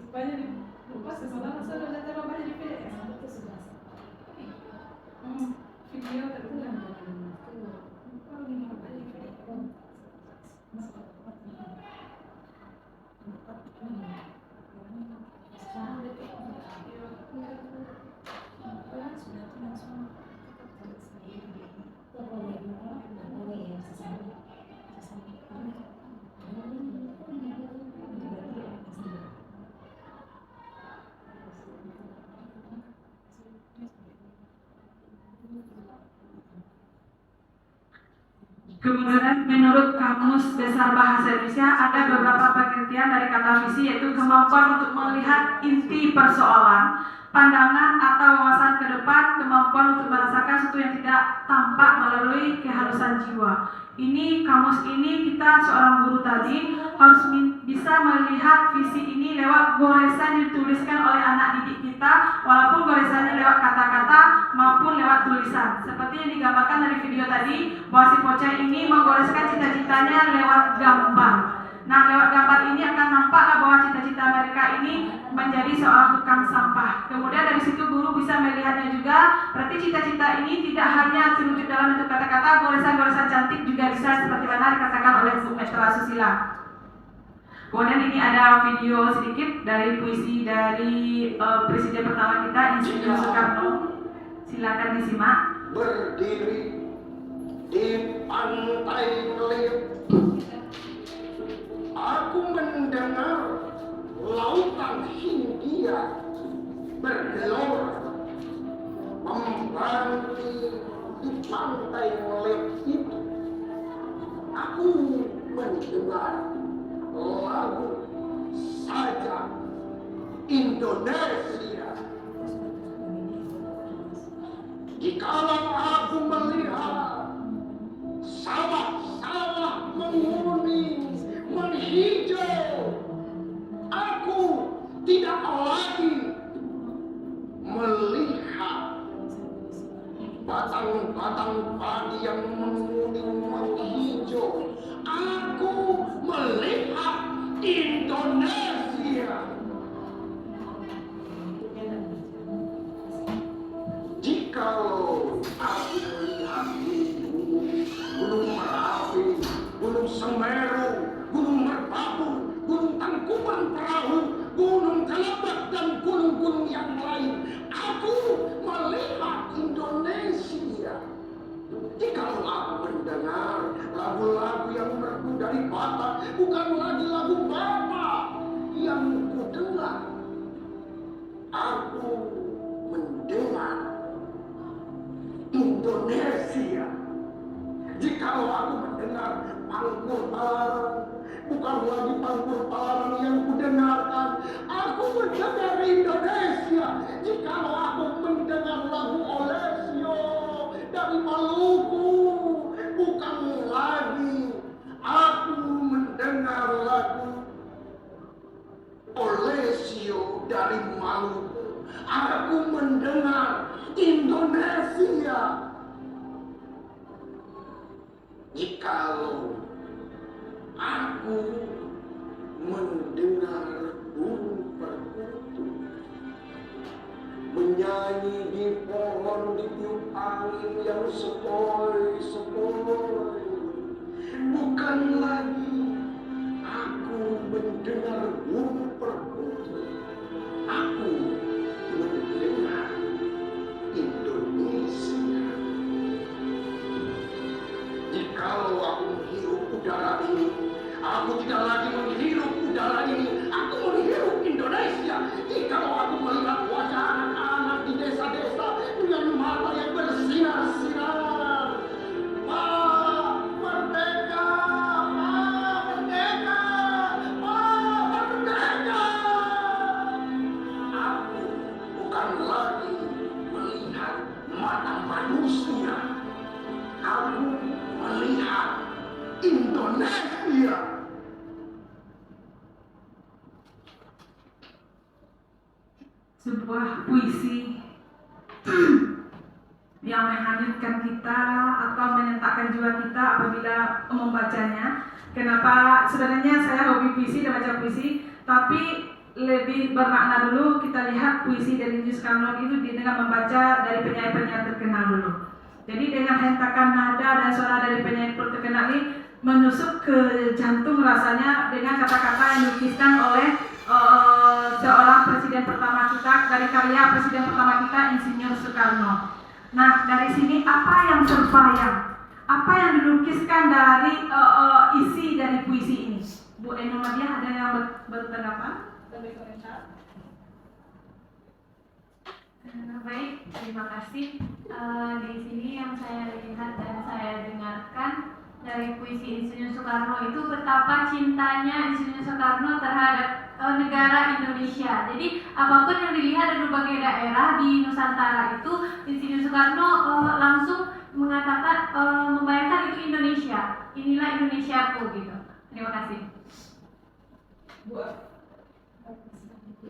Banyak dibuka sebenarnya sudah terlalu banyak di PDF. Video tertulang. Kalau ini banyak di PDF. Kemudian menurut Kamus Besar Bahasa Indonesia ada beberapa pengertian dari kata visi, yaitu kemampuan untuk melihat inti persoalan, pandangan atau wawasan ke depan, kemampuan untuk merasakan sesuatu yang tidak tampak melalui kehalusan jiwa. Ini kamus ini kita seorang guru tadi harus bisa melihat visi ini lewat goresan yang dituliskan oleh anak didik kita, walaupun goresannya lewat kata-kata maupun lewat tulisan. Seperti yang digambarkan dari video tadi, bahwa si bocah ini menggoreskan cita-citanya lewat gambar. Nah, lewat gambar ini akan nampaklah bahwa cita-cita mereka ini menjadi seorang tukang sampah. Kemudian dari situ guru bisa melihatnya juga, berarti cita-cita ini tidak hanya terwujud dalam bentuk kata-kata, goresan-goresan cantik juga bisa seperti mana dikatakan oleh Bu Metra Susila. Kemudian ini ada video sedikit dari puisi dari presiden pertama kita, Insinyur Soekarno. Silakan disimak. Berdiri di pantai Kelip, aku mendengar lautan Hindia bergelora, membanti di pantai Kelip itu. Aku mendengar lagu sajak Indonesia. Jikalau aku melihat sawah-sawah menguning, menghijau, aku tidak lagi melihat batang-batang padi yang menguning, menghijau. Aku melihat Indonesia. Jikalau aku melihat Gunung Merapi, Gunung Semeru, Gunung Merbabu, Gunung Tangkuban Perahu, Gunung Kelebak dan gunung-gunung yang lain, aku melihat Indonesia. Jikalau aku mendengar lagu-lagu yang merdu dari Batak, bukan lagi lagu Bapak yang kudengar, aku mendengar Indonesia. Jikalau aku mendengar pangkur alarm, bukan lagi pangkur alarm yang kudengarkan, aku mendengar Indonesia. Jikalau aku mendengar lagu Olesio dari Maluku, bukan lagi aku mendengar lagu Olesio dari Maluku, aku mendengar Indonesia. Jikalau aku mendengar burung perkutut menyanyi di pohon ditiup angin yang sepoi-sepoi, bukan lagi aku mendengar burung perkutut, aku mendengar Indonesia. Jikalau aku menghirup udara ini, aku tidak lagi menghirup udara ini, aku menghirup Indonesia. Jikalau aku melihat wajah anak-anak di desa-desa dengan mata yang bersinar-sinar, Pak Merdeka, Pak Merdeka, Pak Merdeka, sebuah puisi yang menghangatkan kita atau menyentakkan jiwa kita apabila membacanya. Kenapa? Sebenarnya saya hobi puisi dan baca puisi, tapi lebih bermakna dulu kita lihat puisi dari Yus Karno itu dengan membaca dari penyair-penyair terkenal dulu. Jadi dengan hentakan nada dan suara dari penyair terkenal ini menusuk ke jantung rasanya dengan kata-kata yang dilukiskan oleh seorang presiden pertama kita, dari karya presiden pertama kita Insinyur Soekarno. Nah, dari sini apa yang terbayang? Apa yang dilukiskan dari isi dari puisi ini? Bu Enomadia ada yang bertanggapan? Lebih komentar? Baik, terima kasih. Di sini yang saya lihat dan saya dengarkan dari puisi Insinyur Soekarno itu betapa cintanya Insinyur Soekarno terhadap negara Indonesia. Jadi apapun yang dilihat dari berbagai daerah di Nusantara itu Insinyur Soekarno langsung mengatakan membayangkan itu Indonesia. Inilah Indonesiaku gitu. Terima kasih.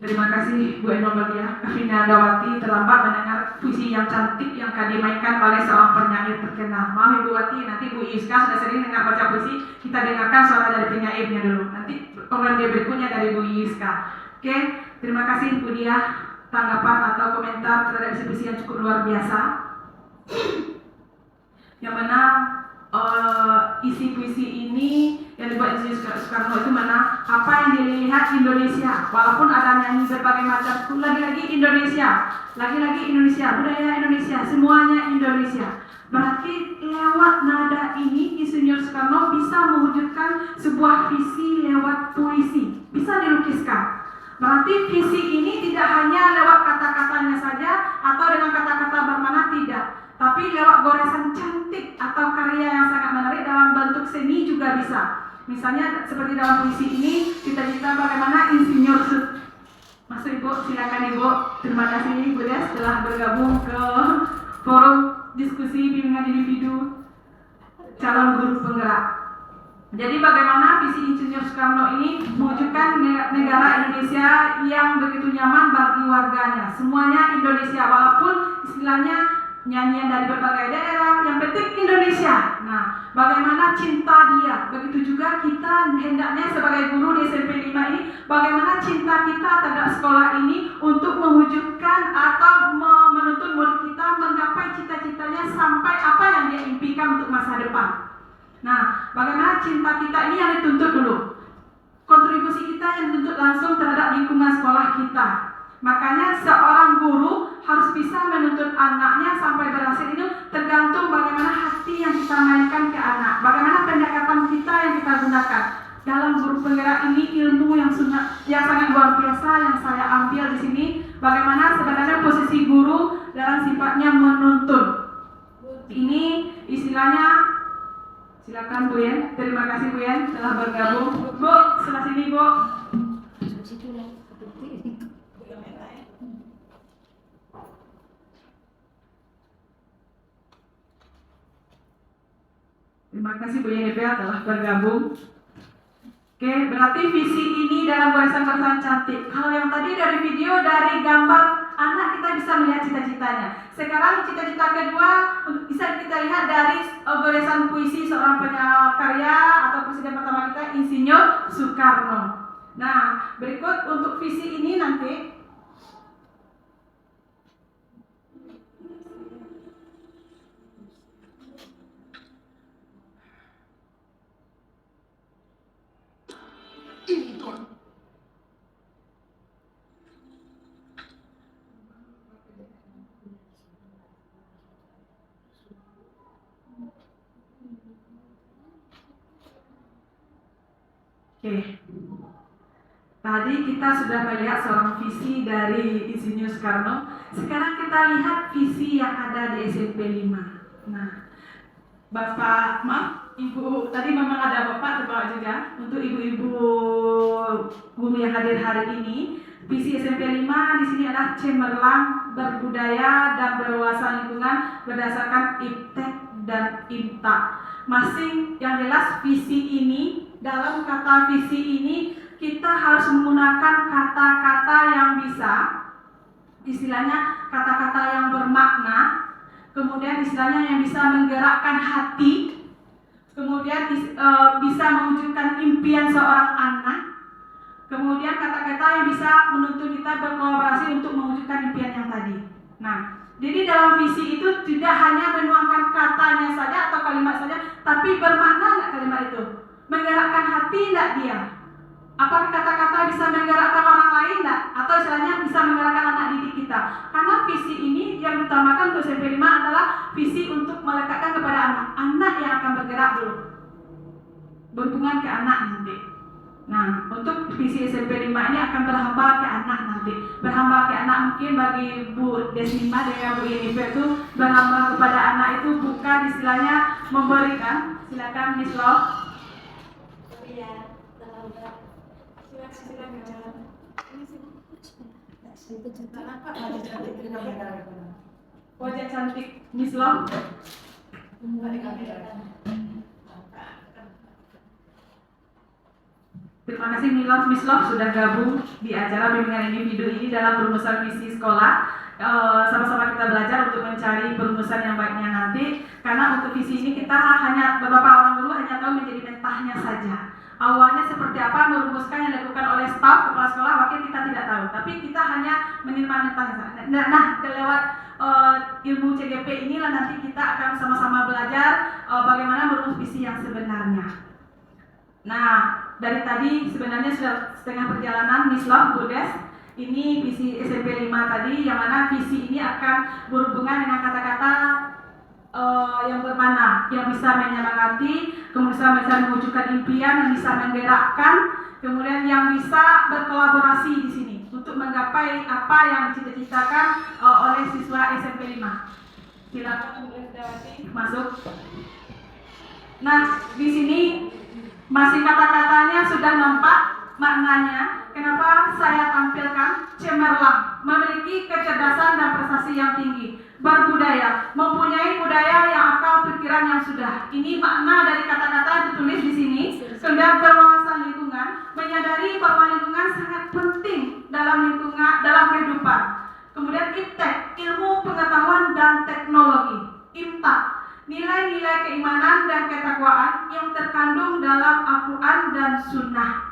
Terima kasih Bu Enomadia. Vina Dawati terlambat mendengar puisi yang cantik yang akan dimainkan oleh seorang penyair terkenal. Maaf Ibu Wati, nanti Bu Iska sudah sering dengar baca puisi, kita dengarkan suara dari penyairnya dulu. Nanti dia berikutnya dari Bu Iska. Oke, terima kasih Bu Dia. Tanggapan atau komentar terhadap isi puisi yang cukup luar biasa. Yang mana isi puisi ini yang dibuat Insinyur Soekarno itu mana apa yang dilihat Indonesia, walaupun ada nyanyi berbagai macam, lagi-lagi Indonesia, budaya Indonesia, semuanya Indonesia. Berarti lewat nada ini Insinyur Soekarno bisa mewujudkan sebuah visi lewat puisi, bisa dilukiskan. Berarti visi ini tidak hanya lewat kata-katanya saja atau dengan kata-kata bermakna, tidak, tapi lewat goresan cantik atau karya yang sangat menarik dalam bentuk seni juga bisa. Misalnya seperti dalam puisi ini, cita-cita bagaimana Insinyur Masuk Ibu, silakan Ibu. Terima kasih Ibu Des telah bergabung ke forum diskusi bimbingan individu calon guru penggerak. Jadi bagaimana visi Insinyur Soekarno ini mewujudkan negara Indonesia yang begitu nyaman bagi warganya. Semuanya Indonesia, walaupun istilahnya nyanyian dari berbagai daerah, yang penting Indonesia. Nah, bagaimana cinta dia, begitu juga kita hendaknya sebagai guru di SMP 5 ini, bagaimana cinta kita terhadap sekolah ini untuk mewujudkan atau menuntun murid kita menggapai cita-citanya sampai apa yang dia impikan untuk masa depan. Nah, bagaimana cinta kita ini yang dituntut dulu, kontribusi kita yang dituntut langsung terhadap lingkungan sekolah kita. Makanya seorang guru harus bisa menuntut anaknya sampai berhasil itu tergantung bagaimana hati yang kita mainkan ke anak, bagaimana pendekatan kita yang kita gunakan. Dalam guru penggerak ini ilmu yang sangat luar biasa yang saya ambil di sini, bagaimana sebenarnya posisi guru dalam sifatnya menuntun. Ini istilahnya, silakan Bu Yen, terima kasih Bu Yen telah bergabung. Bu, sebelah sini Bu. Terima kasih Bu Yenifel telah bergabung. Oke, berarti visi ini dalam goresan-goresan cantik. Kalau yang tadi dari video, dari gambar anak kita bisa melihat cita-citanya. Sekarang cita-cita kedua bisa kita lihat dari goresan puisi seorang penyakarya atau presiden pertama kita Insinyur Soekarno. Nah, berikut untuk visi ini nanti Oke, tadi kita sudah melihat seorang visi dari Insinyur Soekarno. Sekarang kita lihat visi yang ada di SMP 5. Nah, Bapak, maaf, Ibu, tadi memang ada Bapak terbawa juga. Untuk ibu-ibu guru yang hadir hari ini, visi SMP 5 di sini adalah cemerlang, berbudaya dan berwawasan lingkungan berdasarkan IPTEK dan IMTA. Masing yang jelas visi ini, dalam kata visi ini kita harus menggunakan kata-kata yang bisa istilahnya kata-kata yang bermakna, kemudian istilahnya yang bisa menggerakkan hati, kemudian bisa mewujudkan impian seorang anak, kemudian kata-kata yang bisa menuntun kita berkolaborasi untuk mewujudkan impian yang tadi. Nah, jadi dalam visi itu tidak hanya menuangkan katanya saja atau kalimat saja, tapi bermakna nggak kalimat itu? Menggerakkan hati nggak dia? Apakah kata-kata bisa menggerakkan orang lain nggak? Atau istilahnya bisa menggerakkan anak didik kita? Karena visi ini yang diutamakan untuk SMP 5 adalah visi untuk melekatkan kepada anak. Anak yang akan bergerak dulu, berhubungan ke anak nanti. Nah, untuk visi SMP 5 ini akan berhamba ke anak nanti. Berhamba ke anak mungkin bagi Bu Desmima dengan Bu Yenifer itu berhamba kepada anak itu bukan istilahnya memberikan. Silakan Miss Law. Wajah cantik Miss Law. Terima kasih Miss Love sudah gabung di acara bimbingan individu ini dalam perumusan visi sekolah. Sama-sama kita belajar untuk mencari perumusan yang baiknya nanti. Karena untuk visi ini kita hanya beberapa orang dulu hanya tahu menjadi mentahnya saja. Awalnya seperti apa merumuskan yang dilakukan oleh staf kepala sekolah, wakil kita tidak tahu. Tapi kita hanya menerima mentahnya saja. Nah, lewat ilmu CGP inilah nanti kita akan sama-sama belajar bagaimana merumus visi yang sebenarnya. Nah, dari tadi sebenarnya sudah setengah perjalanan Miss Love, Bu Des. Ini visi SMP 5 tadi, yang mana visi ini akan berhubungan dengan kata-kata yang bermakna, yang bisa menyemangati, kemudian bisa mewujudkan impian, yang bisa menggerakkan, kemudian yang bisa berkolaborasi di sini untuk menggapai apa yang dicita-citakan oleh siswa SMP 5. Silakan Bu Desdawati masuk. Nah, di sini masih kata-katanya sudah nampak maknanya. Kenapa saya tampilkan? Cemerlang, memiliki kecerdasan dan prestasi yang tinggi, berbudaya, mempunyai budaya yang akal pikiran yang sudah. Ini makna dari kata-kata yang ditulis di sini. Kemudian berwawasan lingkungan, menyadari bahwa lingkungan sangat penting dalam kehidupan. Kemudian iptek, ilmu pengetahuan dan teknologi. Imtak, nilai-nilai keimanan dan ketakwaan yang terkandung dalam Al-Quran dan Sunnah.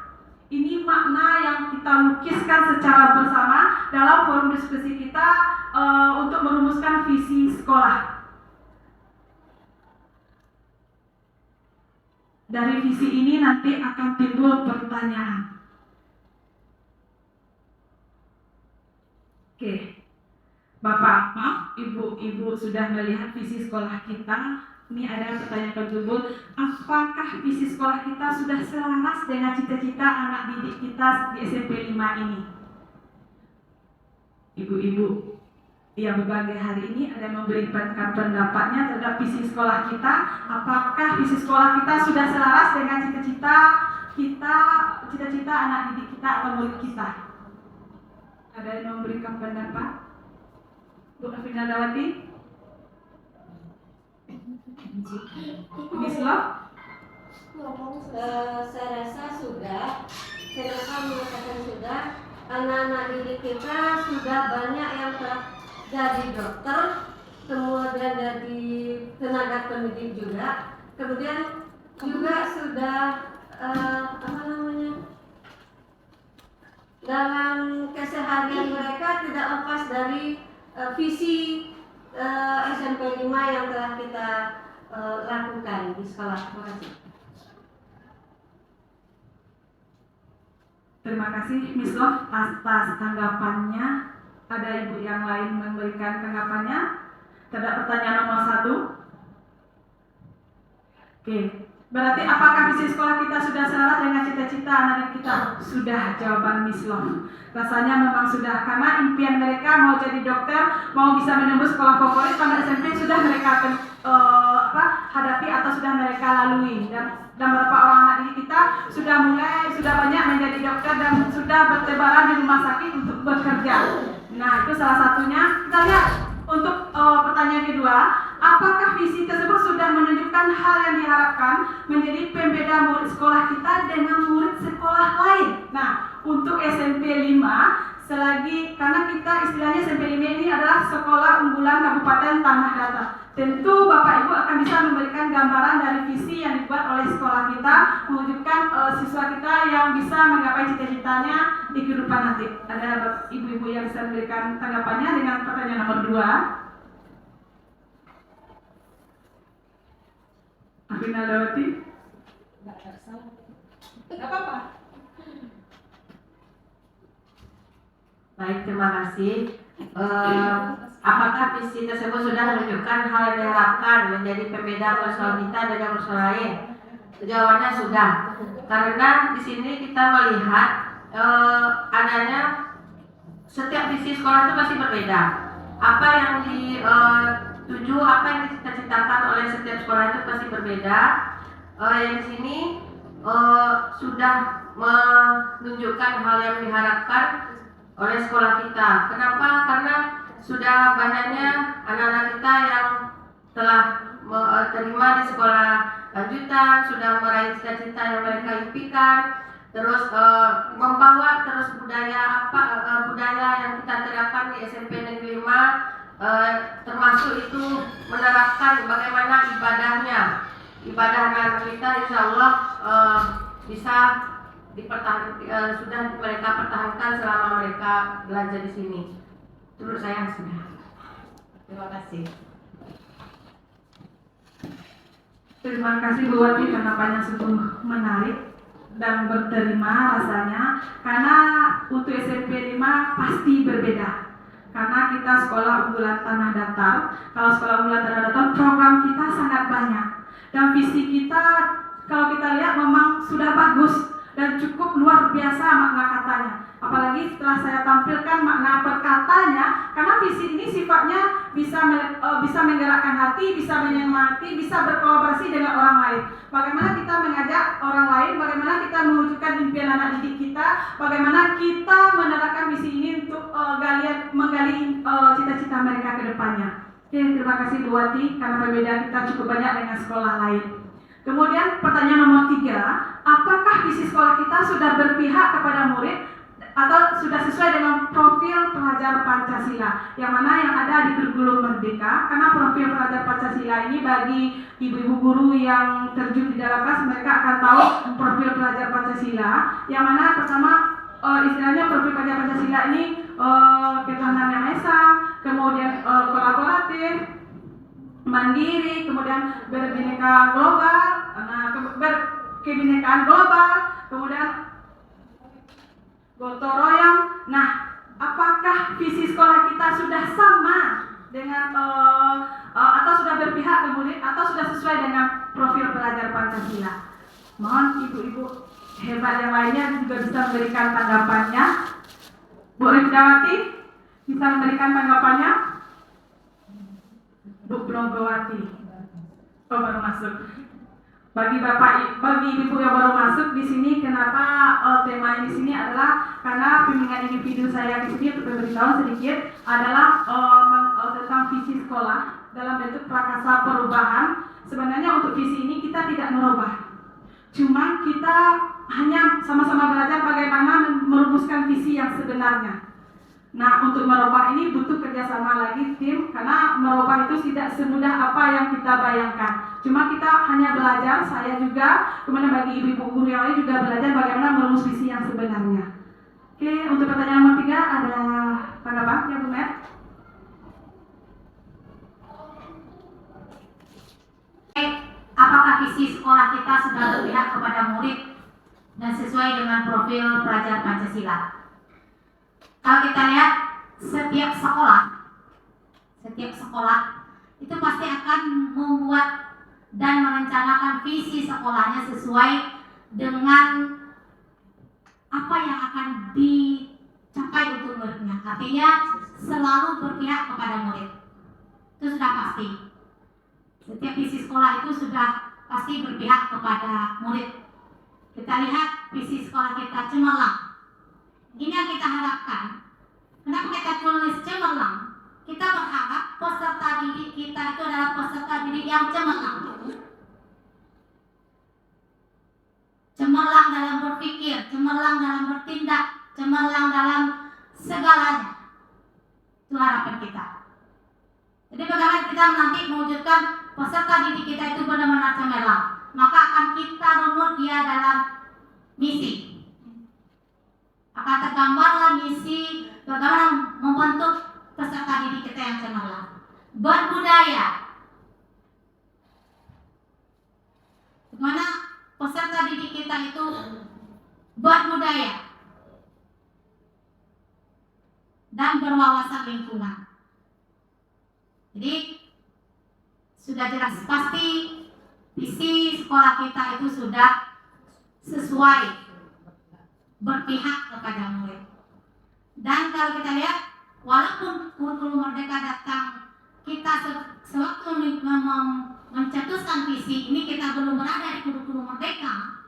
Ini makna yang kita lukiskan secara bersama dalam forum diskusi kita untuk merumuskan visi sekolah. Dari visi ini nanti akan timbul pertanyaan. Oke. Bapak, maaf, Ibu sudah melihat visi sekolah kita. Ini ada pertanyaan kedua, apakah visi sekolah kita sudah selaras dengan cita-cita anak didik kita di SMP 5 ini? Ibu-ibu yang berbagai hari ini ada memberikan pendapatnya terhadap visi sekolah kita. Apakah visi sekolah kita sudah selaras dengan cita-cita anak didik kita atau murid kita? Ada yang memberikan pendapat? Bu Afina Dawati? Miss Love? Saya rasa sudah. Kenapa mengatakan sudah? Anak-anak didik kita sudah banyak yang telah jadi dokter, kemudian jadi tenaga pendidik juga, kemudian juga sudah dalam keseharian mereka tidak lepas dari visi SMP 5 yang telah kita lakukan di sekolah. Terima kasih. Terima kasih Miss Love atas tanggapannya. Ada ibu yang lain memberikan tanggapannya terhadap pertanyaan nomor 1. Oke, berarti apakah visi sekolah kita sudah selaras dengan cita-cita anak kita? Sudah, jawaban Miss Love. Rasanya memang sudah, karena impian mereka mau jadi dokter, mau bisa menembus sekolah favorit pada SMP sudah mereka hadapi atau sudah mereka lalui. Dan beberapa orang anak didik kita sudah banyak menjadi dokter dan sudah bertebaran di rumah sakit untuk bekerja. Nah, itu salah satunya. Kita lihat untuk pertanyaan kedua, apakah visi tersebut sudah menunjukkan hal yang diharapkan menjadi pembeda murid sekolah kita dengan murid sekolah lain? Nah, untuk SMP 5, selagi karena kita istilahnya SMP 5 ini adalah sekolah unggulan Kabupaten Tanah Datar. Tentu Bapak Ibu akan bisa memberikan gambaran dari visi yang dibuat oleh sekolah kita, mewujudkan siswa kita yang bisa menggapai cita-citanya di kehidupan nanti. Ada ibu-ibu yang bisa memberikan tanggapannya dengan pertanyaan nomor 2. Afina Dawati. Nggak apa-apa. Baik, terima kasih. Apakah visi tersebut sudah menunjukkan hal yang diharapkan menjadi pembeda persoalan kita dengan persoalan lain? Jawabannya sudah. Karena di sini kita melihat adanya setiap visi sekolah itu pasti berbeda. Apa yang dituju, apa yang dicita-citakan oleh setiap sekolah itu pasti berbeda. Yang di sini sudah menunjukkan hal yang diharapkan oleh sekolah kita. Kenapa? Karena sudah banyaknya anak-anak kita yang telah terima di sekolah lanjutan, sudah meraih cita-cita yang mereka impikan, terus membawa terus budaya yang kita terapkan di SMP Negeri 5, termasuk itu menerapkan bagaimana ibadah anak kita, insya Allah bisa sudah mereka pertahankan selama mereka belajar di sini. Menurut saya sudah. Terima kasih. Terima kasih Bu Wati, tanggapannya sungguh menarik dan berterima rasanya, karena untuk SMP 5 pasti berbeda. Karena kita sekolah unggulan Tanah Datar. Kalau sekolah unggulan Tanah Datar, program kita sangat banyak dan visi kita kalau kita lihat memang sudah bagus dan cukup luar biasa makna katanya. Apalagi setelah saya tampilkan makna perkatanya, karena visi ini sifatnya bisa menggerakkan hati, bisa menyemangati, bisa berkolaborasi dengan orang lain. Bagaimana kita mengajak orang lain, bagaimana kita mewujudkan impian anak didik kita, bagaimana kita menerapkan visi ini untuk menggali cita-cita mereka ke depannya. Oke, terima kasih Bu Wati, karena perbedaan kita cukup banyak dengan sekolah lain. Kemudian pertanyaan nomor 3, apakah visi sekolah kita sudah berpihak kepada murid atau sudah sesuai dengan profil pelajar Pancasila yang mana yang ada di kurikulum Merdeka? Karena profil pelajar Pancasila ini bagi ibu-ibu guru yang terjun di dalam kelas, mereka akan tahu profil pelajar Pancasila yang mana pertama istilahnya profil pelajar Pancasila ini ketuhanan yang esa, kemudian kolaboratif, mandiri, kemudian berbineka global, berkebinekaan global, kemudian gotong royong. Nah, apakah visi sekolah kita sudah sama dengan atau sudah berpihak ke murid atau sudah sesuai dengan profil pelajar Pancasila? Mohon ibu-ibu hebat yang lainnya juga bisa memberikan tanggapannya. Bu Rifdawati bisa memberikan tanggapannya. Bu Blogowati, baru masuk. Bagi ibu yang baru masuk di sini, kenapa tema di sini adalah karena bimbingan individu saya di sini untuk memberitahu sedikit adalah tentang visi sekolah dalam bentuk prakasa perubahan. Sebenarnya untuk visi ini kita tidak merubah, cuma kita hanya sama-sama belajar bagaimana merumuskan visi yang sebenarnya. Nah, untuk merubah ini butuh kerjasama lagi tim, karena merubah itu tidak semudah apa yang kita bayangkan. Cuma kita hanya belajar, saya juga, kemudian bagi ibu-ibu guru yang lain juga belajar bagaimana merumus visi yang sebenarnya. Oke, untuk pertanyaan nomor 3 ada tanggapan ya Bu Met? Apakah visi sekolah kita sudah berpihak kepada murid dan sesuai dengan profil pelajar Pancasila? Kalau kita lihat setiap sekolah itu pasti akan membuat dan merencanakan visi sekolahnya sesuai dengan apa yang akan dicapai untuk muridnya. Artinya selalu berpihak kepada murid. Itu sudah pasti. Setiap visi sekolah itu sudah pasti berpihak kepada murid. Kita lihat visi sekolah kita cemerlang. Ini yang kita harapkan. Kenapa kita tulis cemerlang? Kita berharap peserta didik kita itu adalah peserta didik yang cemerlang. Cemerlang dalam berpikir, cemerlang dalam bertindak, cemerlang dalam segala harapan kita. Jadi bagaimana kita nanti mewujudkan peserta didik kita itu benar-benar cemerlang, maka akan kita runut dia dalam misi. Akan tergambarlah misi bagaimana membentuk peserta didik kita yang cemerlang. Berbudaya. Bagaimana peserta didik kita itu berbudaya dan berwawasan lingkungan. Jadi sudah jelas pasti visi sekolah kita itu sudah sesuai berpihak kepada murid. Dan kalau kita lihat, walaupun kurikulum Merdeka datang, kita sewaktu mencetuskan visi ini kita belum berada di kurikulum Merdeka,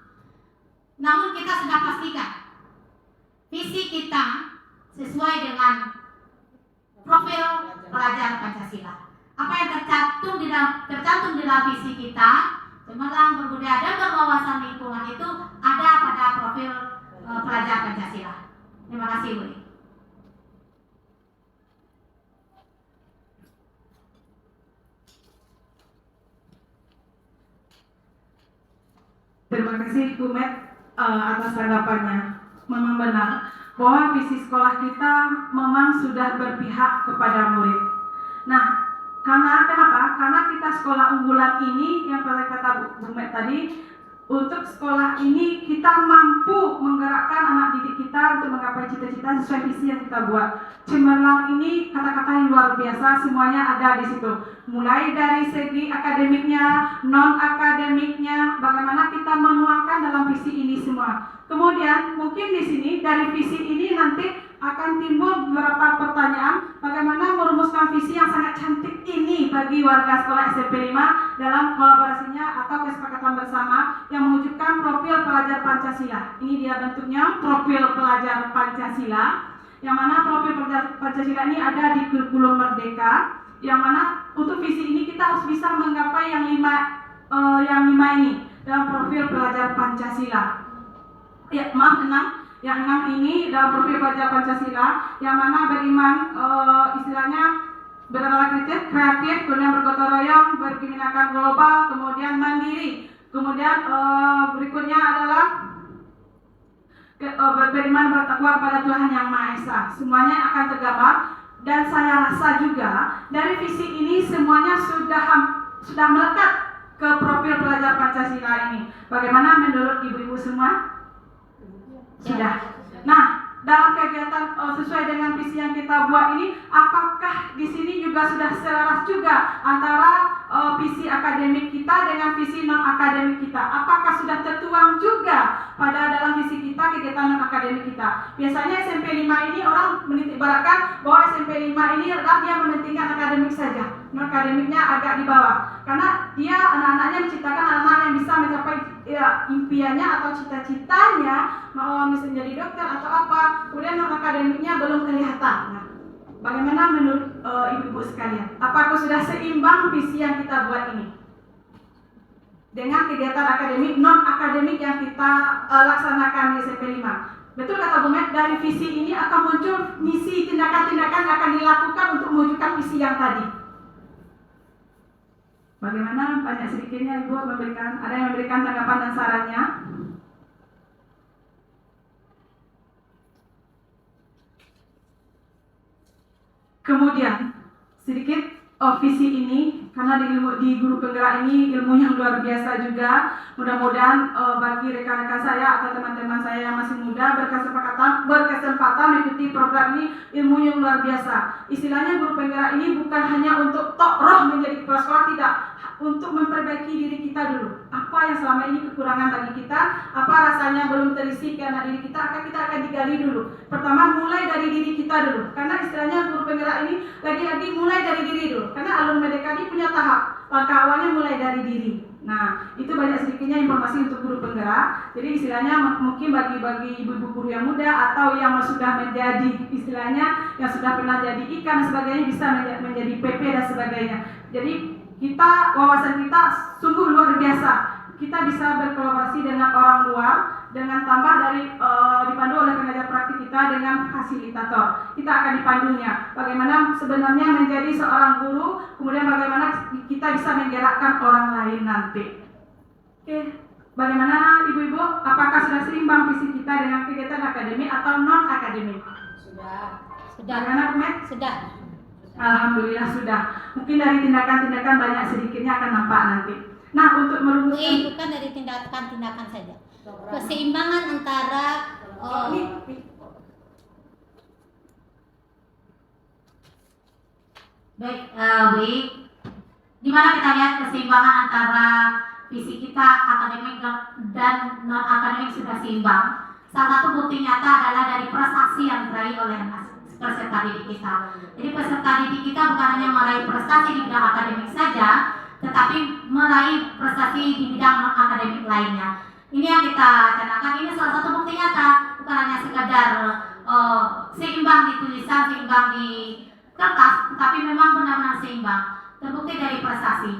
namun kita sudah pastikan visi kita sesuai dengan profil pelajar Pancasila. Apa yang tercantum di dalam visi kita, cemerlang, berbudaya dan berwawasan lingkungan itu ada pada profil pelajar Pancasila. Terima kasih, Bu. Terima kasih Bu Met atas tanggapannya. Memang benar bahwa visi sekolah kita memang sudah berpihak kepada murid. Nah, kenapa? Karena kita sekolah unggulan ini yang kata Bu Met tadi, untuk sekolah ini kita mampu menggerakkan anak didik kita untuk menggapai cita-cita sesuai visi yang kita buat. Cemerlang ini kata-kata yang luar biasa, semuanya ada di situ. Mulai dari segi akademiknya, non-akademiknya, bagaimana kita menuangkan dalam visi ini semua. Kemudian mungkin di sini dari visi ini nanti akan timbul beberapa pertanyaan bagaimana merumuskan visi yang sangat cantik ini bagi warga sekolah SMP 5 dalam kolaborasinya atau kesepakatan bersama yang mewujudkan profil pelajar Pancasila. Ini dia bentuknya, profil pelajar Pancasila, yang mana profil pelajar Pancasila ini ada di kurikulum Merdeka, yang mana untuk visi ini kita harus bisa menggapai yang lima ini dalam profil pelajar Pancasila. Ya, maaf, 6. Yang 6 ini dalam profil pelajar Pancasila, yang mana beriman, istilahnya bernalar kreatif, kemudian bergotong royong, berkebinakaan global, kemudian mandiri. Kemudian berikutnya adalah beriman bertakwa kepada Tuhan Yang Maha Esa. Semuanya akan tergambar, dan saya rasa juga dari visi ini semuanya sudah melekat ke profil pelajar Pancasila ini. Bagaimana menurut ibu-ibu semua? Sudah. Nah, dalam kegiatan sesuai dengan visi yang kita buat ini, apakah di sini juga sudah selaras juga antara visi akademik kita dengan visi non akademik kita? Apakah sudah tertuang juga pada dalam visi kita kegiatan non akademik kita? Biasanya SMP 5 ini orang menitikberatkan bahwa SMP 5 ini adalah dia mementingkan akademik saja, non akademiknya agak di bawah, karena dia anak-anaknya menciptakan anak-anak yang bisa mencapai impiannya atau cita-citanya, mau misalnya jadi dokter atau apa, kemudian non akademiknya belum kelihatan. Nah, bagaimana menurut ibu-ibu sekalian? Apakah sudah seimbang visi yang kita buat ini dengan kegiatan akademik non akademik yang kita laksanakan di SMP 5? Betul kata Bu Met, dari visi ini akan muncul misi, tindakan-tindakan yang akan dilakukan untuk mewujudkan visi yang tadi. Bagaimana banyak sedikitnya Ibu ada yang memberikan tanggapan dan sarannya? Kemudian sedikit visi ini, karena di guru penggerak ini ilmu yang luar biasa juga. Mudah-mudahan bagi rekan-rekan saya atau teman-teman saya yang masih muda berkesempatan mengikuti program ini, ilmu yang luar biasa. Istilahnya guru penggerak ini bukan hanya untuk tok roh menjadi kepala sekolah, tidak, untuk memperbaiki diri kita dulu. Apa yang selama ini kekurangan bagi kita, apa rasanya belum terisi karena diri kita akan digali dulu. Pertama, mulai dari diri kita dulu, karena istilahnya guru penggerak ini lagi-lagi mulai dari diri dulu, karena alur Merdeka ini punya tahap, langkah awalnya mulai dari diri. Nah, itu banyak sedikitnya informasi untuk guru penggerak. Jadi istilahnya mungkin bagi ibu-ibu guru yang muda atau yang sudah menjadi istilahnya yang sudah pernah jadi ikan dan sebagainya, bisa menjadi PP dan sebagainya. Jadi wawasan kita sungguh luar biasa. kita bisa berkolaborasi dengan orang luar, dengan tambah dari dipandu oleh pengajar praktik kita dengan fasilitator. Kita akan dipandunya bagaimana sebenarnya menjadi seorang guru, kemudian bagaimana kita bisa menggerakkan orang lain nanti. Oke, bagaimana ibu-ibu? Apakah sudah seimbang visi kita dengan kegiatan akademik atau non akademik? Sudah. Bagaimana, Met? Sudah. Alhamdulillah sudah. Mungkin dari tindakan-tindakan banyak sedikitnya akan nampak nanti. Nah, untuk merumuskan Bukan dari tindakan-tindakan saja. Keseimbangan antara baik, di mana kita lihat keseimbangan antara visi kita akademik dan non akademik sudah seimbang. Salah satu bukti nyata adalah dari prestasi yang diraih oleh peserta didik kita. Jadi peserta didik kita bukan hanya meraih prestasi di bidang akademik saja, tetapi meraih prestasi di bidang non akademik lainnya. Ini yang kita canangkan. Ini salah satu bukti nyata, bukan hanya sekadar seimbang di tulisan, seimbang di kertas, tetapi memang benar-benar seimbang. Terbukti dari prestasi.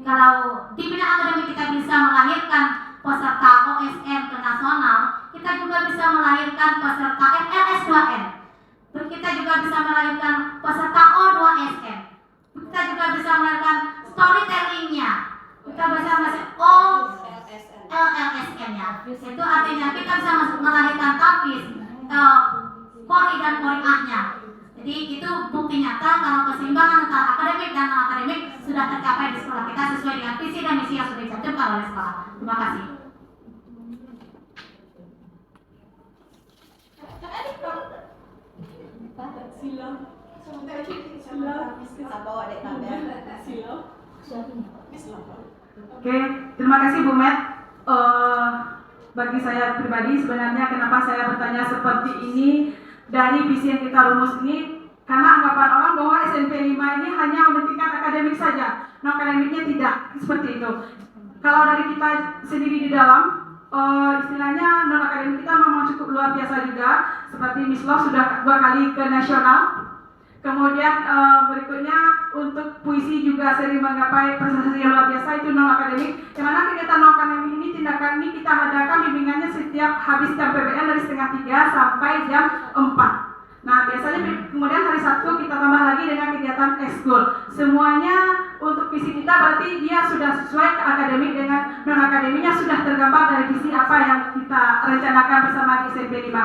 Kalau di bidang akademik kita bisa melahirkan peserta OSN ke nasional, kita juga bisa melahirkan peserta FLS 2N. Kita juga bisa melahirkan peserta O2SN. Kita juga bisa melahirkan storytellingnya. Kita bisa LLSN-nya. Itu artinya kita bisa melahirkan tafis, pori dan poriahnya. Jadi itu bukti nyata kalau keseimbangan antara akademik dan non akademik sudah tercapai di sekolah kita sesuai dengan visi dan misi yang sudah dicantumkan oleh sekolah. Terima kasih. Oke, terima kasih Bu Met. Bagi saya pribadi sebenarnya kenapa saya bertanya seperti ini dari visi yang kita rumus ini, karena anggapan orang bahwa SMP 5 ini hanya mementingkan akademik saja, non akademiknya tidak seperti itu. Kalau dari kita sendiri di dalam, istilahnya non akademik kita memang cukup luar biasa juga, seperti Miss Love sudah 2 kali ke nasional. Kemudian berikutnya untuk puisi juga sering menggapai prestasi yang luar biasa, itu non akademik. Yang mana kegiatan non akademik ini, tindakan ini kita adakan bimbingannya setiap habis jam PBL dari setengah 3 sampai jam 4. Nah biasanya kemudian hari Sabtu kita tambah lagi dengan kegiatan ekskul. Semuanya untuk visi kita berarti dia sudah sesuai ke akademik dengan non akademiknya sudah tergambar dari visi apa yang kita rencanakan bersama di SMP 5.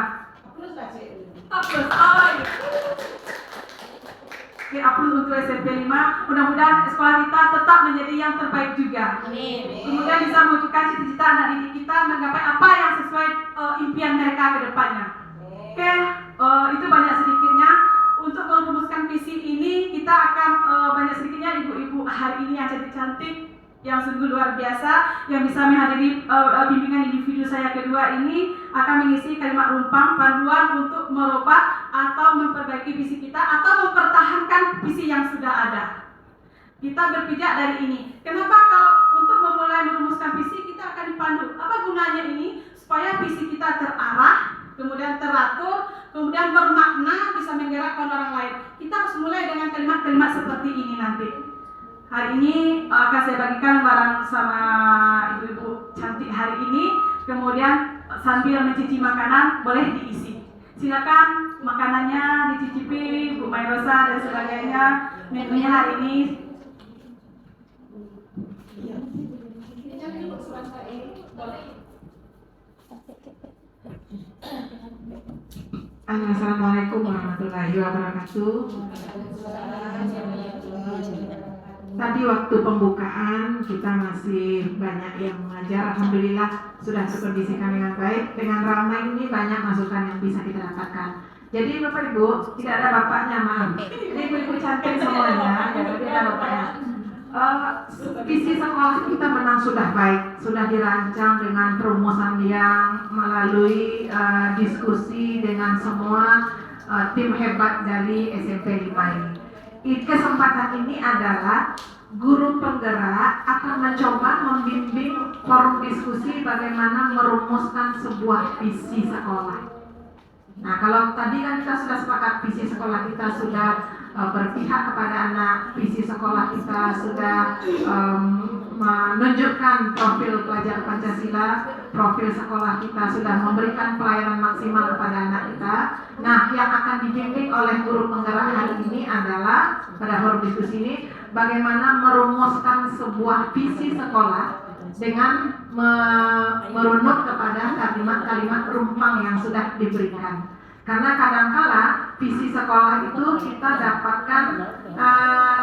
Plus. Oke, upload untuk SMP 5. Mudah-mudahan sekolah kita tetap menjadi yang terbaik juga. Amin. Kemudian bisa mewujudkan cita-cita anak didik kita menggapai apa yang sesuai impian mereka ke depannya. Oke, itu banyak sedikitnya. Untuk merumuskan visi ini, kita akan banyak sedikitnya ibu-ibu hari ini yang cantik-cantik, yang sungguh luar biasa, yang bisa menghadiri bimbingan individu saya kedua ini akan mengisi kalimat rumpang panduan untuk merubah atau memperbaiki visi kita atau mempertahankan visi yang sudah ada. Kita berpijak dari ini. Kenapa kalau untuk memulai merumuskan visi kita akan dipandu? Apa gunanya ini? Supaya visi kita terarah, kemudian teratur, kemudian bermakna, bisa menggerakkan orang lain. Kita harus mulai dengan kalimat-kalimat seperti ini nanti. Hari ini akan saya bagikan barang sama ibu-ibu cantik hari ini. Kemudian sambil mencicipi makanan boleh diisi. Silakan makanannya dicicipi, Bu Mairosa dan sebagainya. Menunya hari ini. Assalamualaikum warahmatullahi wabarakatuh. Tadi waktu pembukaan kita masih banyak yang mengajar. Alhamdulillah sudah terkondisikan dengan baik. Dengan ramai ini banyak masukan yang bisa kita dapatkan. Jadi Bapak Ibu, tidak ada bapaknya, maaf. Ini ibu-ibu cantik semuanya, jadi tidak ada bapaknya. Visi sekolah kita memang sudah baik, sudah dirancang dengan perumusan yang melalui diskusi dengan semua tim hebat dari SMP 5 ini. Kesempatan ini adalah guru penggerak akan mencoba membimbing forum diskusi bagaimana merumuskan sebuah visi sekolah. Nah, kalau tadi kan kita sudah sepakat visi sekolah kita sudah berpihak kepada anak. Visi sekolah kita sudah menunjukkan profil pelajar Pancasila, profil sekolah kita sudah memberikan pelayanan maksimal kepada anak kita. Nah, yang akan dibimbing oleh guru penggerak hari ini adalah pada forum diskusi ini bagaimana merumuskan sebuah visi sekolah dengan merunut kepada kalimat-kalimat rumpang yang sudah diberikan. Karena kadangkala visi sekolah itu kita dapatkan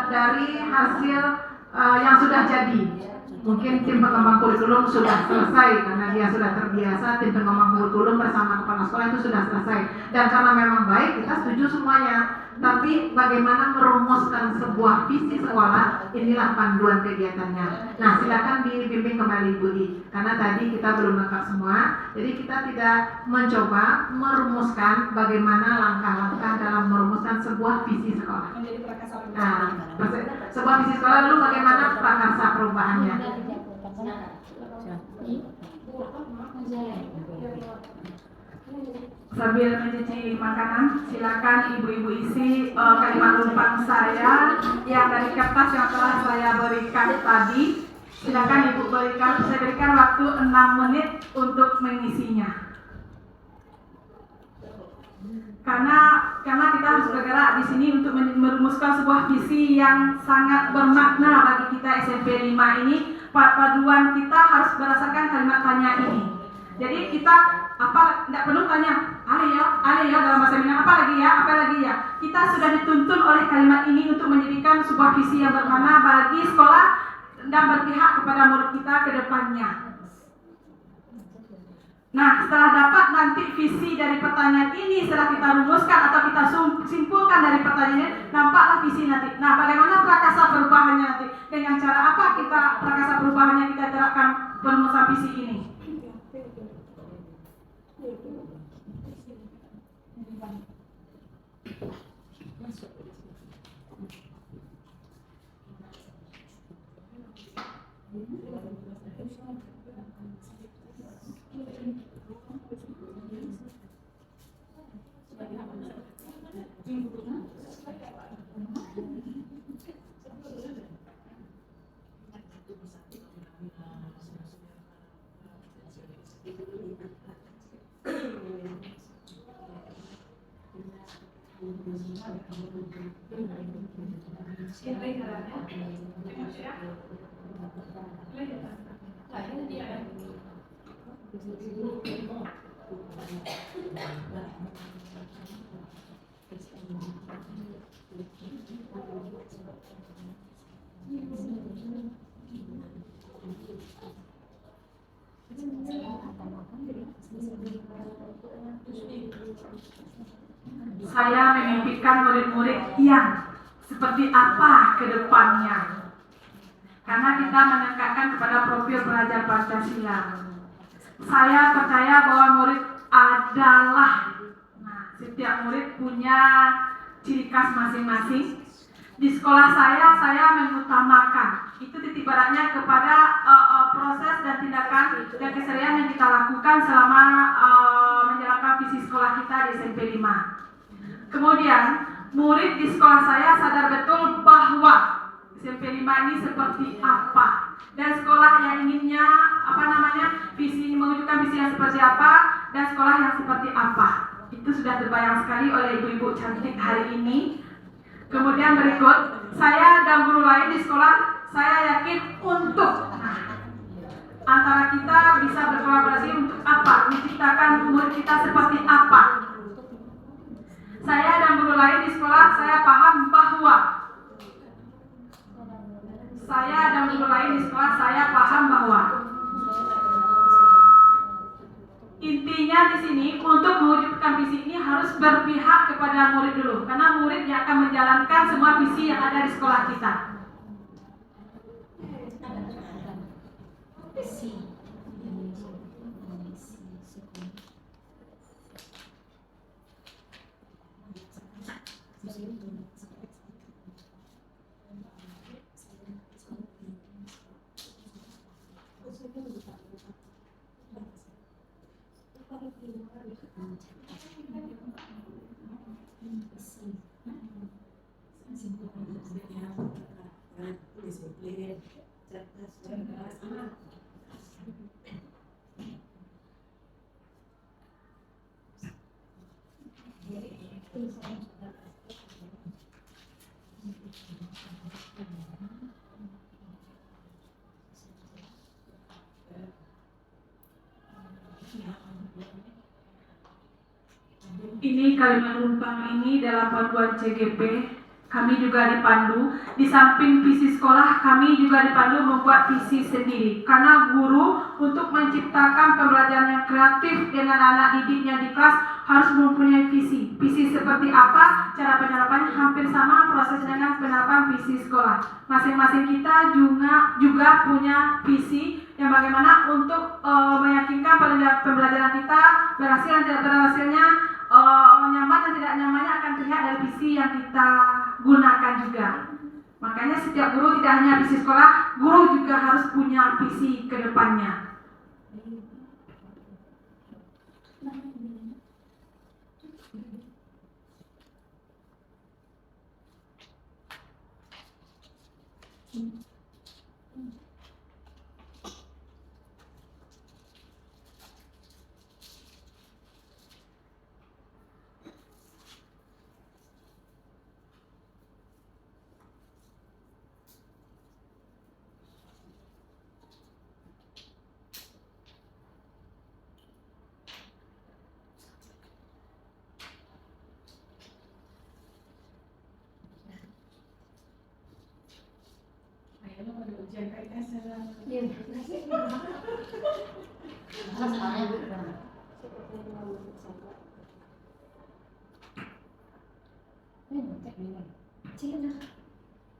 dari hasil yang sudah jadi. Mungkin tim pengembang kurikulum sudah selesai karena dia sudah terbiasa, tim pengembang kurikulum bersama kepala sekolah itu sudah selesai. Dan karena memang baik, kita setuju semuanya. Tapi bagaimana merumuskan sebuah visi sekolah, inilah panduan kegiatannya. Nah, silakan dibimbing kembali Budi, karena tadi kita belum lengkap semua. Jadi kita tidak mencoba merumuskan bagaimana langkah-langkah dalam merumuskan sebuah visi sekolah. Nah, sebuah visi sekolah dulu bagaimana prakarsa perubahannya. Sambil mencuci makanan, silakan ibu-ibu isi kalimat rumpang saya yang dari kertas yang telah saya berikan tadi. Silakan ibu berikan, saya berikan waktu 6 menit untuk mengisinya. Karena kita harus bergerak di sini untuk merumuskan sebuah visi yang sangat bermakna bagi kita SMP 5 ini. Paduan kita harus berdasarkan kalimat tanya ini. Jadi kita tidak perlu tanya ale ya dalam bahasa Minang apa lagi ya. Kita sudah dituntun oleh kalimat ini untuk menjadikan sebuah visi yang bermakna bagi sekolah dan berpihak kepada murid kita ke depannya. Nah, setelah dapat nanti visi dari pertanyaan ini, setelah kita rumuskan atau kita simpulkan dari pertanyaan ini, nampaklah visi nanti. Nah, bagaimana prakarsa perubahannya nanti? Dengan cara apa kita prakarsa perubahannya kita terapkan perumusan visi ini? Saya memimpikan murid-murid yang seperti apa ke depannya. Karena kita menekankan kepada profil pelajar Pancasila. Saya percaya bahwa murid adalah, setiap murid punya ciri khas masing-masing. Di sekolah saya mengutamakan itu titik beratnya kepada proses dan tindakan dan keserian yang kita lakukan selama menjalankan visi sekolah kita di SMP 5. Kemudian murid di sekolah saya sadar betul bahwa SMP 5 ini seperti apa dan sekolah yang inginnya visi mewujudkan visi yang seperti apa dan sekolah yang seperti apa. Itu sudah terbayang sekali oleh ibu-ibu cantik hari ini. Kemudian berikut, saya dan guru lain di sekolah, saya yakin untuk antara kita bisa berkolaborasi untuk apa? Menciptakan murid kita seperti apa? Saya dan guru lain di sekolah, saya paham bahwa intinya di sini untuk mewujudkan visi ini harus berpihak kepada murid dulu, karena murid yang akan menjalankan semua visi yang ada di sekolah kita. Ini kalimat lumpang ini dalam panduan CGP kami juga dipandu. Di samping visi sekolah kami juga dipandu membuat visi sendiri. Karena guru untuk menciptakan pembelajaran yang kreatif dengan anak didiknya di kelas harus mempunyai visi. Visi seperti apa, cara penerapannya hampir sama proses dengan penerapan visi sekolah. Masing-masing kita juga punya visi yang bagaimana untuk meyakinkan pembelajaran kita berhasil dan tidak berhasilnya, nyaman dan tidak nyamannya akan terlihat dari visi yang kita gunakan juga. Makanya setiap guru tidak hanya visi sekolah, guru juga harus punya visi ke depannya.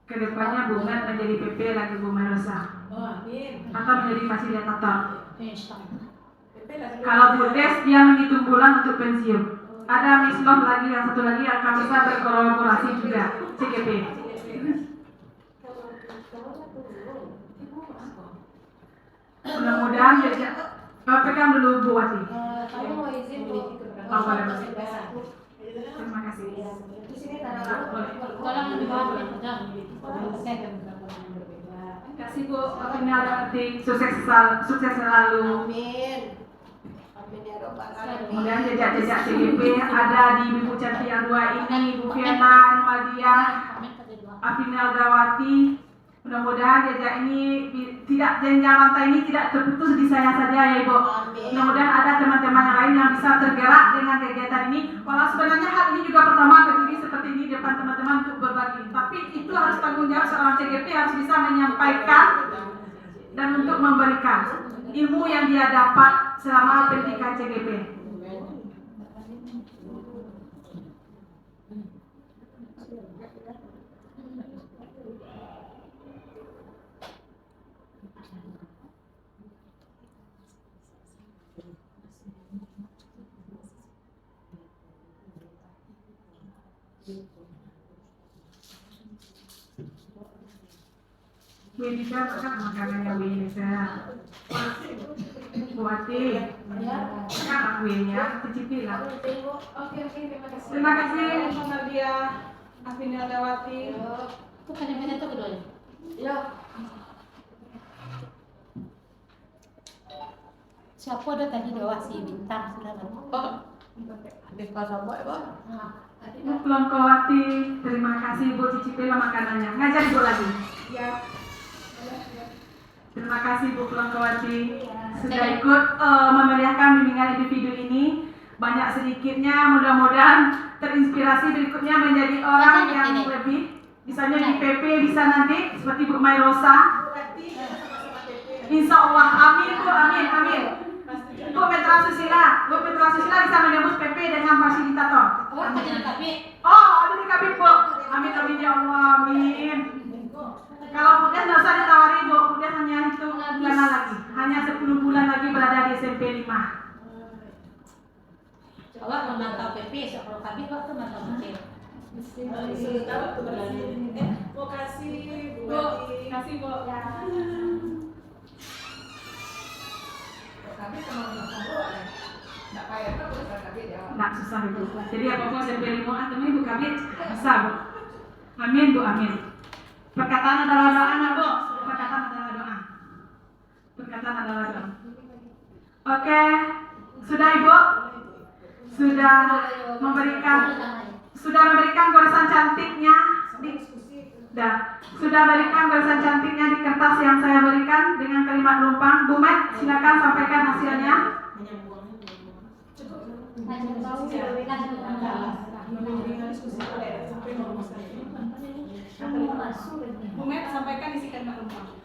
Kedepannya Bu Met menjadi PP lagi Bu Merosa, atau menjadi fasilitator. Kalau Bu Des dia menghitung bulan untuk pensiun. Ada Miss Love lagi, yang satu lagi yang akan bisa berkolaborasi juga CGP. Mudah-mudahan pegang dulu Bu Wati. Kami mau izin Bu. Terima kasih. Di sini tolong di bawah yang pegang. Kasih Bu, Wati sukses selalu. Amin. Amin ya robbal alamin. Kemudian jejak-jejak CGP ada di Ibu Cantik yang dua ini, Ibu Fiana, Madia, Afinel Dawati. Mudah-mudahan jejak ini tidak, jenjang rantai ini tidak terputus di saya saja ya Ibu. Mudah-mudahan ada teman-teman yang lain yang bisa tergerak dengan kegiatan ini. Walau sebenarnya hal ini juga pertama berdiri seperti ini di depan teman-teman untuk berbagi. Tapi itu harus tanggung jawab seorang CGP, harus bisa menyampaikan dan untuk memberikan ilmu yang dia dapat selama pendidikan CGP. Bu Inisa, kan makanannya Bu Inisa. Bu Wati, kan kuenya, cicipi lah. Oke, terima kasih. Terima kasih, Nadia, Afinel Dawati. Bukan yang itu keduanya. Ya. Siapa ada tadi doa si bintang silakan. Habis pasal buat apa? Bu Plongkowati, terima kasih Bu, cicipi lah makanannya. Ngajar Ibu lagi. Ya. Terima kasih Bu Plongkowati sudah ikut memeriahkan bimbingan individu ini. Banyak sedikitnya, mudah-mudahan terinspirasi berikutnya menjadi orang yang lebih. Misalnya di PP bisa nanti seperti Bu Mairosa. Insya Allah, amin Bu, amin, amin. Bu Petra Susila bisa menembus PP dengan fasilitator. Oh, ada di kabin. Oh, ada di kabin Bu. Amin, amin ya Allah, amin. Kalau Bu Des nggak usah ditawari Bu, Bu Des hanya hitung bulan lagi, hanya 10 bulan lagi berada di SMP 5. Coba memantau PP, kalau kabin waktu mantau PP. Mau kasih Bu, kasih Bu. Nggak susah Ibu. Jadi apa-apa SMP 5 atau Ibu kabin bisa Bu. Amin Bu, amin. Perkataan adalah doa, Bu. Perkataan adalah doa. Perkataan adalah doa. Oke, sudah Ibu? Sudah memberikan goresan cantiknya sudah berikan goresan cantiknya di kertas yang saya berikan dengan kalimat lumpang. Bu Met, silakan sampaikan hasilnya. Bu Met, sampaikan isi kalimat lumpang.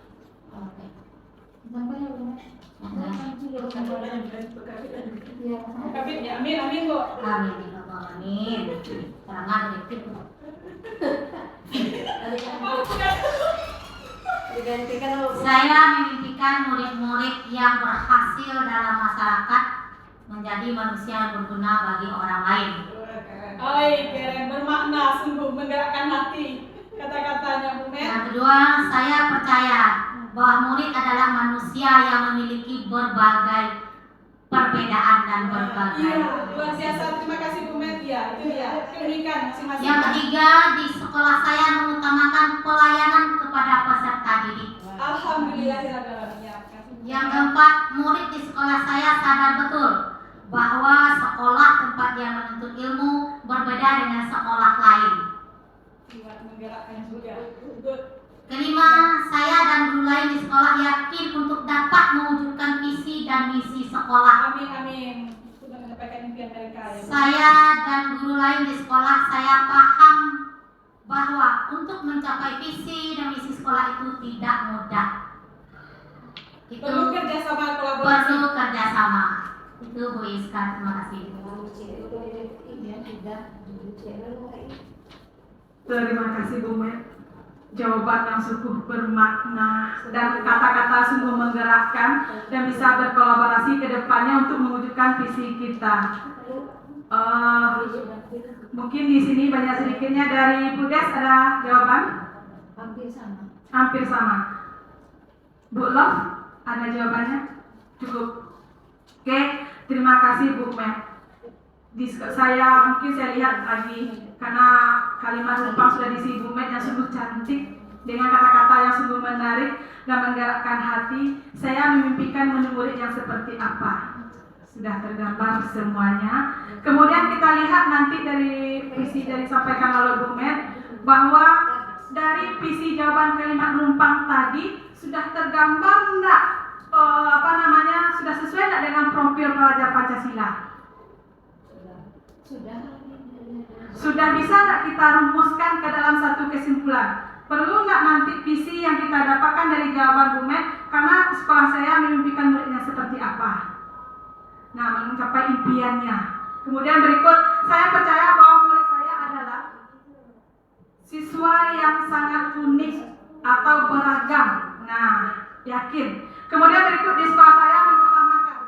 Kabit ya, amin Bu. Amin. Serangan dikit. Saya memimpikan murid-murid yang berhasil dalam masyarakat menjadi manusia yang berguna bagi orang lain. Keren, bermakna, sungguh menggerakkan hati kata-katanya Bu Met. Yang kedua, saya percaya bahwa murid adalah manusia yang memiliki berbagai perbedaan dan berbagai. Iya, luar biasa. Terima kasih Bu Met. Ya, itu dia keunikan masing-masing. Yang ketiga, di sekolah saya mengutamakan pelayanan kepada peserta didik. Alhamdulillah. Yang keempat, murid di sekolah saya sadar betul bahwa sekolah tempat dia menuntut ilmu berbeda dengan sekolah lain. Menggerakkan juga. Kelima, saya dan guru lain di sekolah yakin untuk dapat mewujudkan visi dan misi sekolah. Amin. Sudah mendapatkan impian mereka ya. Saya dan guru lain di sekolah, saya paham bahwa untuk mencapai visi dan misi sekolah itu tidak mudah. Itu perlu kerjasama, kolaborasi. Perlu kerjasama. Itu Bu Iska, terima kasih. Terima kasih Bu Met. Jawaban yang sungguh bermakna dan kata-kata sungguh menggerakkan dan bisa berkolaborasi ke depannya untuk mewujudkan visi kita. Mungkin di sini banyak sedikitnya dari Bu Des ada jawaban? Hampir sama. Bu Love ada jawabannya? Cukup. Oke, terima kasih Bu Met. Saya lihat lagi karena kalimat lumpang sudah diisi Bu Met yang sungguh cantik dengan kata-kata yang sungguh menarik dan menggerakkan hati. Saya memimpikan murid yang seperti apa. Sudah tergambar semuanya. Kemudian kita lihat nanti dari visi dari sampaikan oleh Bu Met bahwa dari visi jawaban kalimat lumpang tadi sudah tergambar enggak sudah sesuai enggak dengan profil pelajar Pancasila? Sudah bisa nggak kita rumuskan ke dalam satu kesimpulan? Perlu nggak nanti visi yang kita dapatkan dari jawaban Bu Met? Karena sekolah saya memimpikan muridnya seperti apa? Nah, mencapai impiannya. Kemudian berikut, saya percaya bahwa murid saya adalah siswa yang sangat unik atau beragam. Nah, yakin. Kemudian berikut, di sekolah saya mengutamakan.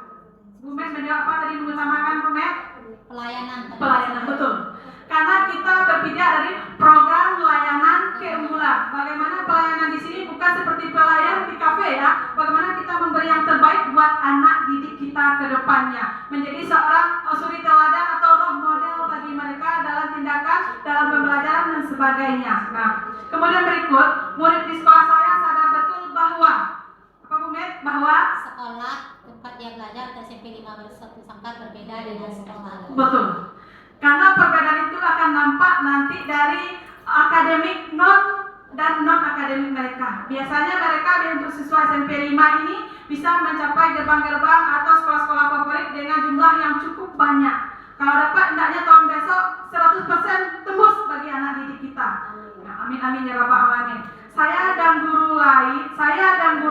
Bu Met menjawab apa tadi mengutamakan Bu Met? Pelayanan, betul. Karena kita berpijak dari program layanan keunggulan. Bagaimana pelayanan di sini bukan seperti pelayan di kafe ya. Bagaimana kita memberi yang terbaik buat anak didik kita ke depannya. Menjadi seorang suri teladan atau role model bagi mereka dalam tindakan, dalam pembelajaran dan sebagainya. Nah, kemudian berikut, murid di sekolah saya sadar betul bahwa apa Bu Met? Bahwa sekolah tempat dia belajar SMP 51 Sangkat berbeda dengan sekolah. Betul. Karena perbedaan itu akan nampak nanti dari akademik dan non akademik mereka. Biasanya mereka untuk siswa SMP 5 ini bisa mencapai gerbang-gerbang atau sekolah-sekolah favorit dengan jumlah yang cukup banyak. Kalau dapat hendaknya tahun besok 100% tembus bagi anak didik kita. Nah, amin amin ya rabbal alamin. Saya dan guru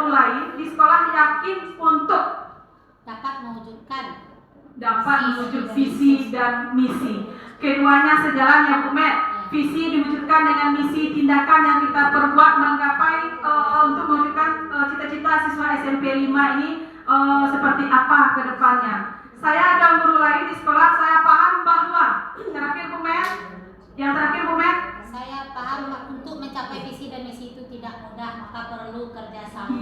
lain di sekolah yakin untuk dapat mewujud visi dan misi. Keduanya sejalan ya Bu Met. Visi diwujudkan dengan misi tindakan yang kita perbuat menggapai untuk mewujudkan cita-cita siswa SMP 5 ini seperti apa ke depannya. Saya dan guru lain di sekolah saya paham bahwa yang terakhir Bu Met, saya paham untuk mencapai visi dan misi itu tidak mudah, maka perlu kerjasama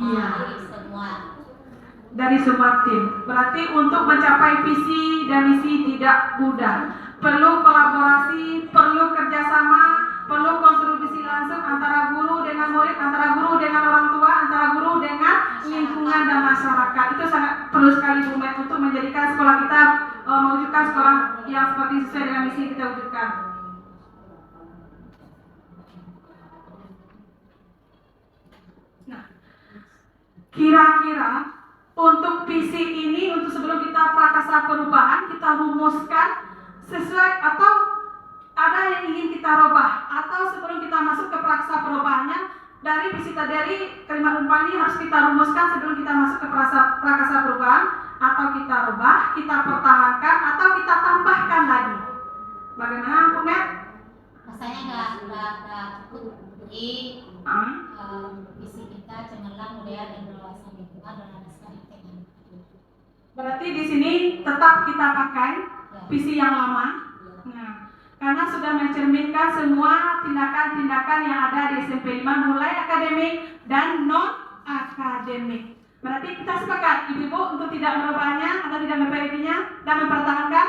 dari semua tim. Berarti untuk mencapai visi dan misi tidak mudah. Perlu kolaborasi, perlu kerjasama, perlu kontribusi langsung antara guru dengan murid, antara guru dengan orang tua, antara guru dengan lingkungan dan masyarakat. Itu sangat perlu sekali Bu Met untuk menjadikan sekolah kita mewujudkan sekolah yang seperti sesuai dengan misi yang kita wujudkan. Nah, kira-kira untuk visi ini, untuk sebelum kita prakasa perubahan, kita rumuskan sesuai atau ada yang ingin kita rubah, atau sebelum kita masuk ke prakasa perubahannya, dari visi tadi, dari kalimat rumpahan ini harus kita rumuskan sebelum kita masuk ke prakasa perubahan, atau kita rubah, kita pertahankan, atau kita tambahkan lagi. Bagaimana Bu Met? Rasanya nggak cukup. Jadi visi kita cemerlang, mulia dan berwawasan lingkungan dan ada sekali teknik. Berarti di sini tetap kita pakai visi yang lama. Nah, karena sudah mencerminkan semua tindakan-tindakan yang ada di SMP 5 mulai akademik dan non akademik. Berarti kita sepakat Ibu untuk tidak merubahnya atau tidak memperbaikinya dan mempertahankan.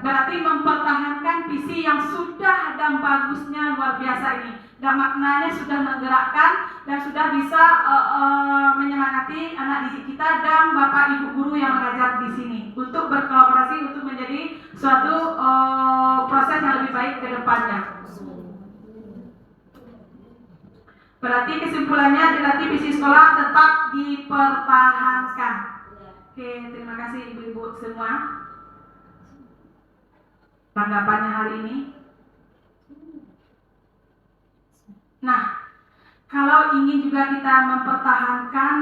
Berarti mempertahankan visi yang sudah dan bagusnya luar biasa ini, dan maknanya sudah menggerakkan dan sudah bisa menyemangati anak didik kita dan Bapak Ibu guru yang mengajar di sini untuk berkolaborasi untuk menjadi suatu proses yang lebih baik ke depannya. Berarti kesimpulannya berarti visi sekolah tetap dipertahankan. Oke, terima kasih Ibu-ibu semua. Tanggapannya hari ini. Nah, kalau ingin juga kita mempertahankan,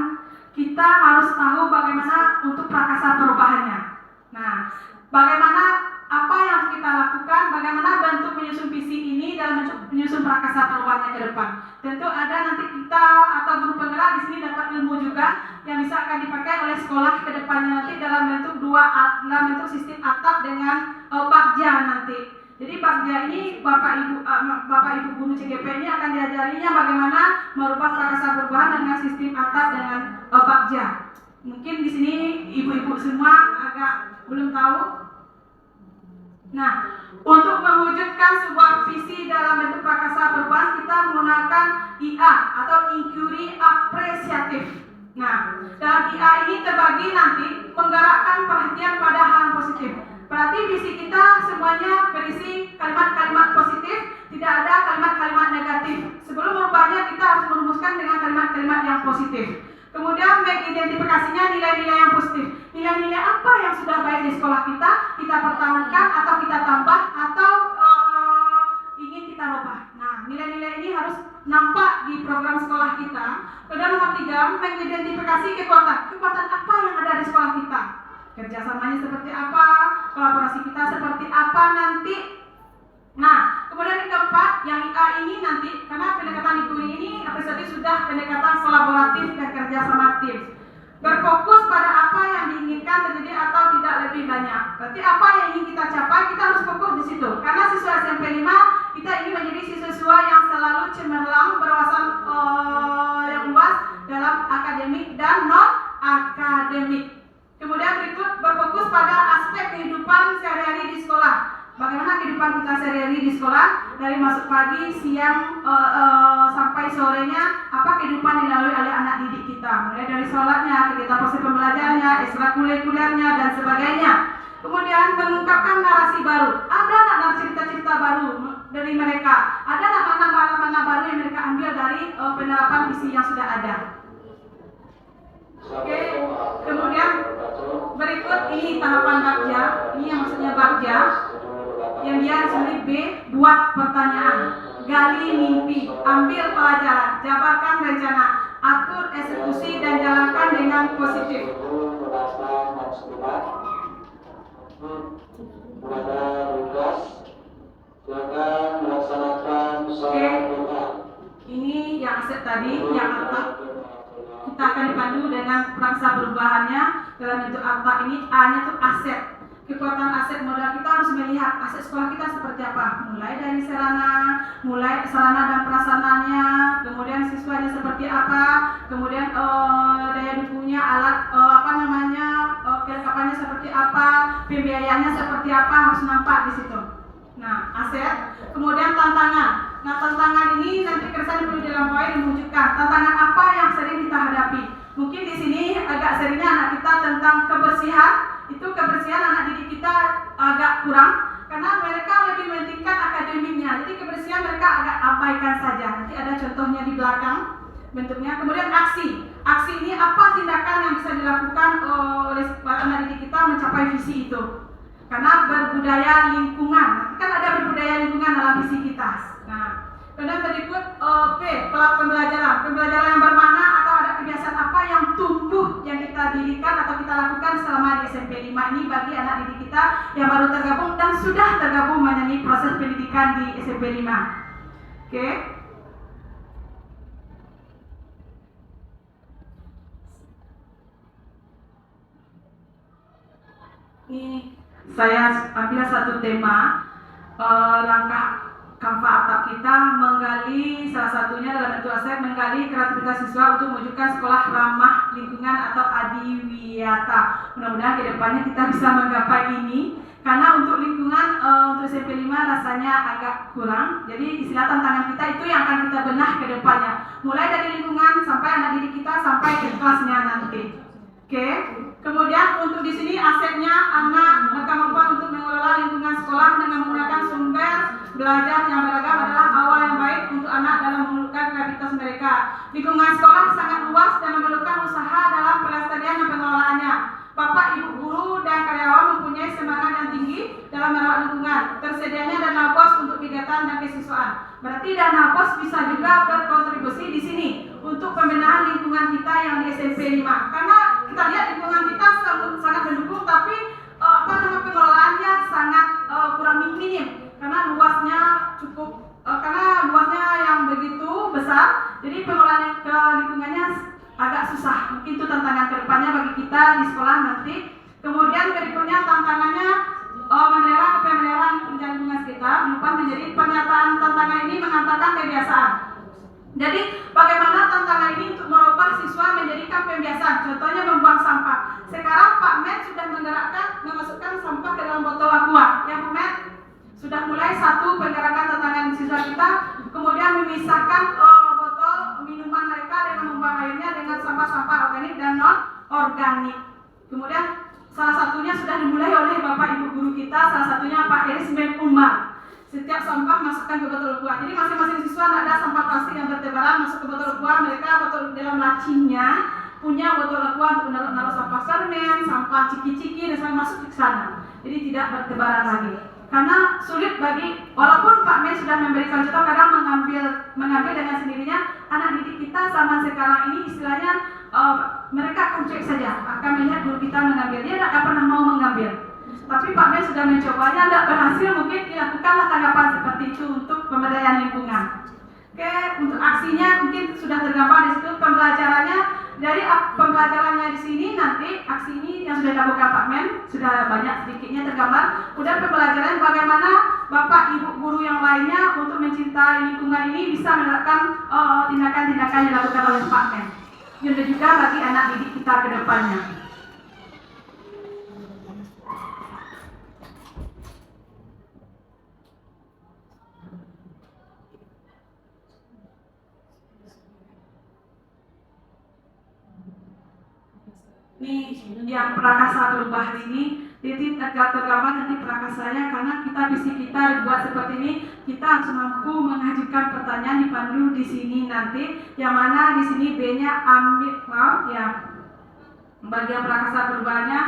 kita harus tahu bagaimana untuk prakasa perubahannya. Nah, bagaimana apa yang harus kita lakukan, bagaimana bentuk menyusun visi ini dalam bentuk menyusun prakasa perubahannya ke depan. Tentu ada nanti kita atau guru penggerak di sini dapat ilmu juga yang bisa akan dipakai oleh sekolah ke depannya nanti dalam bentuk dalam bentuk sistem atap dengan bagja nanti. Jadi bagja ini Bapak Ibu guru CGP ini akan diajarinya bagaimana merubah prakasa perubahan dengan sistem atap dengan bagja. Mungkin di sini ibu-ibu semua agak belum tahu. Nah, untuk mewujudkan sebuah visi dalam bentuk prakasa perubahan, kita menggunakan IA atau inquiry apresiatif. Nah, dalam IA ini terbagi nanti menggerakkan perhatian pada hal yang positif. Berarti visi kita semuanya berisi kalimat-kalimat positif, tidak ada kalimat-kalimat negatif. Sebelum merubahnya kita harus merumuskan dengan kalimat-kalimat yang positif. Kemudian mengidentifikasinya nilai-nilai yang positif. Nilai-nilai apa yang sudah baik di sekolah kita pertahankan atau kita tambah atau ingin kita rubah. Nah, nilai-nilai ini harus nampak di program sekolah kita. Kemudian nomor 3, mengidentifikasi kekuatan. Kekuatan apa yang ada di sekolah kita? Kerjasamanya seperti apa? Kolaborasi kita seperti apa nanti? Nah, kemudian yang keempat, yang IA ini nanti, karena pendekatan ibu ini apresiatif sudah pendekatan kolaboratif dan kerjasama tim. Berfokus pada apa yang diinginkan terjadi atau tidak lebih banyak. Berarti apa yang ingin kita capai, kita harus fokus di situ. Karena siswa SMP 5, kita ingin menjadi siswa yang selalu cemerlang, berwawasan yang luas dalam akademik dan non-akademik. Kemudian berikut, berfokus pada aspek kehidupan sehari-hari di sekolah. Bagaimana kehidupan kita sehari-hari di sekolah, dari masuk pagi, siang, sampai sorenya, apa kehidupan dilalui oleh anak didik kita, mulai dari sholatnya, kegiatan proses pembelajarannya, ekstrakurikulernya, dan sebagainya. Kemudian mengungkapkan narasi baru. Ada nak cerita-cerita baru dari mereka, ada nak mana baru yang mereka ambil dari penerapan visi yang sudah ada. Oke, kemudian berikut ini tahapan bagja. Ini yang maksudnya bagja. Yang dia sulit B, buat pertanyaan, gali mimpi, ambil pelajaran, jabarkan rencana, atur eksekusi dan jalankan dengan positif. Oke, ini yang aset tadi, yang atap. Kita akan dipandu dengan prakasa perubahannya dalam bentuk atap ini. A-nya itu aset. Kekuatan aset modal kita harus melihat aset sekolah kita seperti apa, mulai dari sarana dan prasarananya, kemudian siswanya seperti apa, kemudian daya dukungnya, alat kelengkapannya seperti apa, pembiayaannya seperti apa, harus nampak di situ. Nah, aset, kemudian tantangan. Nah, tantangan ini nanti keresahan perlu dilakukan poin mewujudkan tantangan apa yang sering kita hadapi. Mungkin di sini agak seringnya anak kita tentang kebersihan. Itu kebersihan anak didik kita agak kurang karena mereka lebih mementingkan akademiknya. Jadi kebersihan mereka agak abaikan saja. Nanti ada contohnya di belakang bentuknya. Kemudian aksi. Aksi ini apa tindakan yang bisa dilakukan oleh anak didik kita mencapai visi itu. Karena berbudaya lingkungan. Kan ada berbudaya lingkungan dalam visi kita. Nah, kemudian berikut P, pembelajaran. Pembelajaran yang bermakna atau ada kebiasaan apa yang tumbuh yang kita didikkan atau kita lakukan selama di SMP 5 ini bagi anak didik kita yang baru tergabung dan sudah tergabung menjalani proses pendidikan di SMP 5. Oke. Ini saya ambil satu tema langkah Kanva atap kita menggali salah satunya dalam bentuk aset menggali kreativitas siswa untuk mewujudkan sekolah ramah lingkungan atau adiwiyata. Mudah-mudahan kedepannya kita bisa menggapai ini karena untuk lingkungan untuk SMP 5 rasanya agak kurang. Jadi istilah tantangan kita itu yang akan kita benah ke depannya. Mulai dari lingkungan sampai anak didik kita sampai ke kelasnya nanti. Oke. Kemudian untuk di sini asetnya anak kemampuan untuk mengelola lingkungan sekolah dengan menggunakan sumber belajar yang beragam adalah awal yang baik untuk anak dalam menumbuhkan kreativitas mereka. Lingkungan sekolah sangat luas dan memerlukan usaha dalam pelestarian dan pengelolaannya. Bapak, ibu guru dan karyawan mempunyai semangat yang tinggi dalam merawat lingkungan. Tersedianya dana BOS untuk kegiatan dan kesiswaan. Berarti dana BOS bisa juga berkontribusi di sini untuk pembenahan lingkungan kita yang di SMP 5. Karena kita lihat lingkungan kita sangat mendukung, tapi pengelolaannya sangat kurang minim karena luasnya yang begitu besar. Jadi pengelolaan ke lingkungannya agak susah. Mungkin itu tantangan kedepannya bagi kita di sekolah nanti. Kemudian berikutnya tantangannya memelihara kepemeliharaan lingkungan sekitar berubah menjadi pernyataan tantangan ini mengantarkan kebiasaan. Jadi bagaimana tantangan ini untuk merubah siswa menjadikan pembiasaan. Contohnya membuang sampah. Sekarang Pak Med sudah memasukkan sampah ke dalam botol aqua. Ya Bu Med, sudah mulai satu penggerakan tantangan siswa kita. Kemudian memisahkan botol minuman mereka dengan membuang airnya dengan sampah-sampah organik dan non organik. Kemudian salah satunya sudah dimulai oleh Bapak Ibu guru kita. Salah satunya Pak Iris Umar. Setiap sampah masukkan ke botol aqua. Jadi masing-masing siswa tidak ada sampah plastik yang bertebaran masuk ke botol aqua. Mereka botol dalam lacinya punya botol aqua untuk menaruh sampah permen, sampah ciki-ciki dan semua masuk ke sana. Jadi tidak bertebaran lagi. Karena sulit bagi, walaupun Pak Men sudah memberikan contoh, kadang mengambil dengan sendirinya. Anak didik kita sama sekarang ini istilahnya mereka akan cek saja, akan melihat guru kita mengambil, dia tidak pernah mau mengambil. Tapi Pak Men sudah mencobanya, tidak berhasil, mungkin dilakukanlah tanggapan seperti itu untuk pemberdayaan lingkungan. Oke, untuk aksinya mungkin sudah tergambar di situ. Pembelajarannya dari pembelajarannya di sini nanti aksi ini yang sudah dilakukan Pak Men sudah banyak sedikitnya tergambar. Udah pembelajaran bagaimana Bapak Ibu guru yang lainnya untuk mencintai lingkungan ini bisa menerapkan tindakan-tindakan yang dilakukan oleh Pak Men. Dan juga bagi anak didik kita ke depannya. Ini yang prakasa perubahan ini titik agak tergambar nanti prakasanya karena visi kita dibuat seperti ini. Kita harus mampu mengajukan pertanyaan dipandu di sini nanti, yang mana di sini B-nya ambil ya bagian prakasa perubahannya.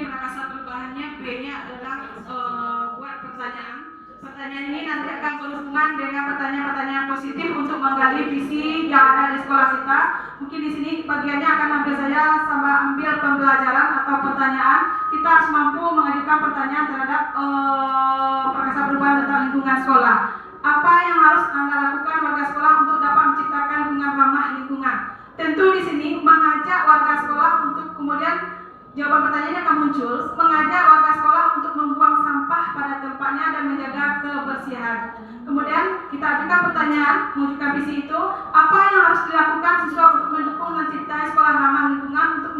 prakasa perubahannya B-nya adalah buat pertanyaan. Pertanyaan ini nanti akan berhubungan dengan pertanyaan-pertanyaan positif untuk menggali visi yang ada di sekolah kita. Mungkin di sini bagiannya akan ambil saya sama ambil pembelajaran atau pertanyaan. Kita harus mampu mengajukan pertanyaan terhadap prakasa perubahan tentang lingkungan sekolah. Apa yang harus Anda lakukan warga sekolah untuk dapat menciptakan lingkungan ramah lingkungan? Tentu di sini mengajak warga sekolah untuk kemudian jawaban pertanyaannya akan muncul, mengajak warga sekolah untuk membuang sampah pada tempatnya dan menjaga kebersihan. Kemudian kita ajukan pertanyaan, mengajukan visi itu, apa yang harus dilakukan siswa untuk mendukung menciptakan sekolah ramah lingkungan untuk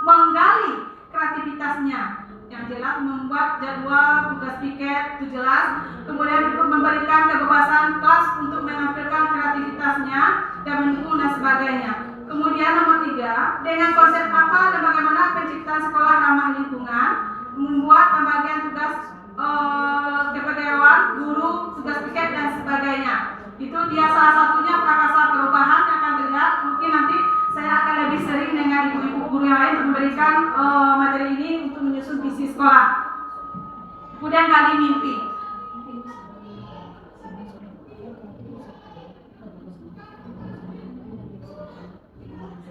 menggali kreativitasnya. Yang jelas membuat jadwal tugas piket itu jelas, kemudian untuk memberikan kebebasan kelas untuk menampilkan kreativitasnya dan mendukung dan sebagainya. Kemudian nomor 3, dengan konsep apa dan bagaimana penciptaan sekolah ramah lingkungan, membuat pembagian tugas kepada guru, tugas piket dan sebagainya. Itu dia salah satunya prakasa perubahan yang akan terlihat. Mungkin nanti saya akan lebih sering dengan ibu-ibu guru yang lain untuk memberikan materi ini untuk menyusun visi sekolah. Kemudian gali mimpi.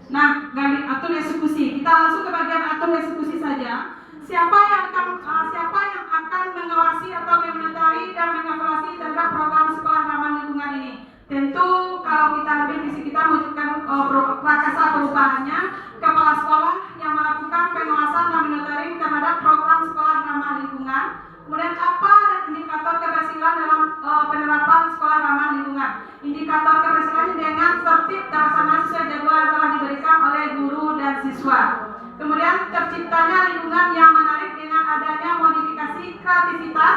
Nah, gali atur eksekusi. Kita langsung ke bagian atur eksekusi saja. Siapa yang akan mengawasi atau memonitoring dan mengevaluasi terhadap program sekolah ramah lingkungan ini? Tentu kalau kita ambil visi kita mewujudkan prakasa perubahannya, kepala sekolah yang melakukan pengawasan dan monitoring terhadap program sekolah ramah lingkungan. Kemudian apa dan indikator keberhasilan dalam penerapan sekolah ramah lingkungan? Indikator keberhasilannya dengan tertib terlaksana sesuai jadwal yang telah diberikan oleh guru dan siswa. Kemudian terciptanya lingkungan yang menarik dengan adanya modifikasi kreativitas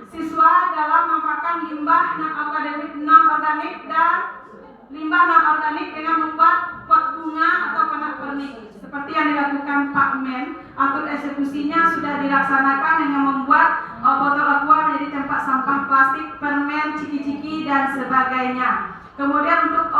siswa dalam memanfaatkan limbah non-organik dan limbah non-organik dengan membuat pot bunga atau pernak-pernik seperti yang dilakukan Pak Men. Atur eksekusinya sudah dilaksanakan dengan membuat botol aqua menjadi tempat sampah plastik, permen, ciki-ciki dan sebagainya. Kemudian untuk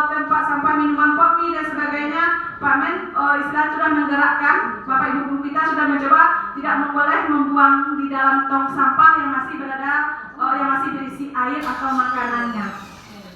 tempat sampah minuman pop mie dan sebagainya, Pak Men istilah sudah menggerakkan, Bapak Ibu guru kita sudah mencoba tidak boleh membuang di dalam tong sampah yang masih berada yang masih berisi air atau makanannya.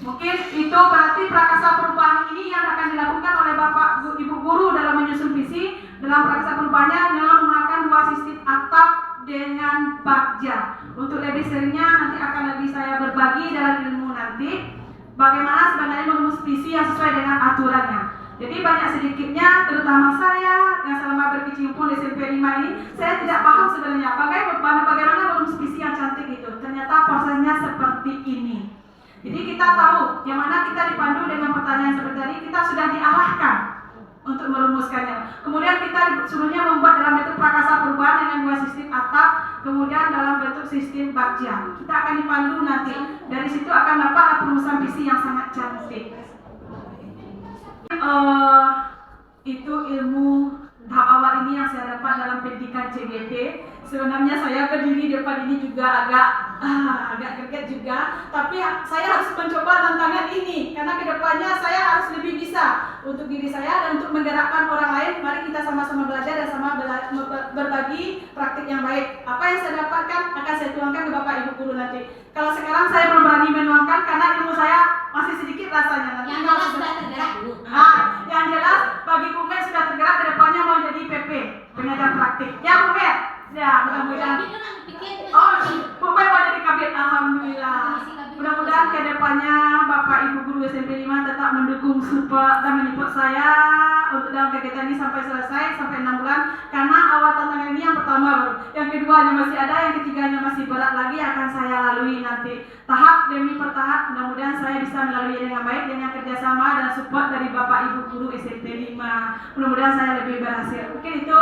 Mungkin itu berarti prakasa perubahan ini yang akan dilakukan oleh Bapak Ibu guru dalam menyusun visi. Dalam prakasa perubahannya dengan menggunakan 2 sistem atap dengan bagja. Untuk lebih seringnya nanti akan lebih saya berbagi dalam ilmu nanti bagaimana sebenarnya merumus visi yang sesuai dengan aturannya. Jadi banyak sedikitnya, terutama saya yang selama berkecimpung di SMP 5 ini, saya tidak paham sebenarnya bagaimana merumus visi yang cantik itu. Ternyata prosesnya seperti ini. Jadi kita tahu yang mana kita dipandu dengan pertanyaan seperti tadi, kita sudah diarahkan untuk merumuskannya. Kemudian kita sebelumnya membuat dalam bentuk prakasa perubahan dengan 2 sistem atap, kemudian dalam bentuk sistem bagja. Kita akan dipandu nanti. Dari situ akan dapat perumusan visi yang sangat cantik. Itu ilmu tahap awal ini yang saya dapat dalam pendidikan CGT. Sebenarnya saya berdiri di depan ini juga agak kaget juga, tapi saya harus mencoba tantangan ini karena kedepannya saya harus lebih bisa untuk diri saya dan untuk menggerakkan orang lain. Mari kita sama-sama belajar dan sama berbagi praktik yang baik. Apa yang saya dapatkan akan saya tuangkan ke Bapak Ibu guru nanti. Kalau sekarang saya belum berani menuangkan karena ilmu saya masih sedikit rasanya. Yang jelas sudah tergerak dulu. Yang jelas bagi Bu Met sudah tergerak ke depannya mau jadi PP, pengajar praktik. Ya Bu Met. Ya, mudah-mudahan. Bu Met mau jadi kabit. Alhamdulillah. Mudah-mudahan ke depannya Bapak Ibu guru SMP 5 tetap mendukung support dan menyupport saya untuk dalam kegiatan ini sampai selesai, sampai 6 bulan. Karena awal tantangan ini yang pertama baru. Yang keduanya masih ada, yang ketiganya masih berat lagi akan saya lalui nanti. Tahap demi per tahap, mudah-mudahan saya bisa melalui dengan baik dengan kerjasama dan support dari Bapak Ibu guru SMP 5. Mudah-mudahan saya lebih berhasil. Mungkin itu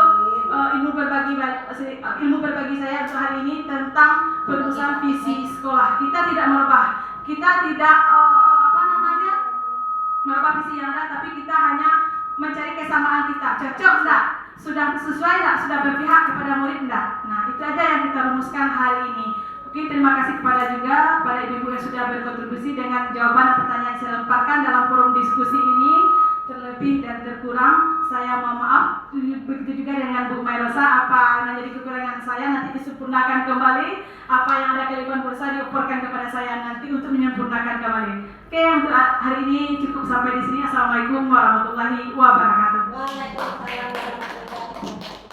ilmu berbagi saya untuk hari ini tentang perumusan visi sekolah. Kita tidak merubah, kita tidak merubah visi yang ada, tapi kita hanya mencari kesamaan kita. Cocok enggak? Sudah sesuai enggak? Sudah berpihak kepada murid enggak? Nah, itu aja yang kita rumuskan hari ini. Oke, terima kasih kepada ibu-ibu yang sudah berkontribusi dengan jawaban dan pertanyaan yang saya lemparkan dalam forum diskusi ini. terlebih dan terkurang saya mohon maaf. Begitu juga dengan Bu Mairosa, apa yang menjadi kekurangan saya nanti disempurnakan kembali, apa yang ada kelebihan berusaha dioporkan kepada saya nanti untuk menyempurnakan kembali. Oke, untuk hari ini cukup sampai di sini. Assalamualaikum warahmatullahi wabarakatuh. Waalaikumsalam warahmatullahi wabarakatuh.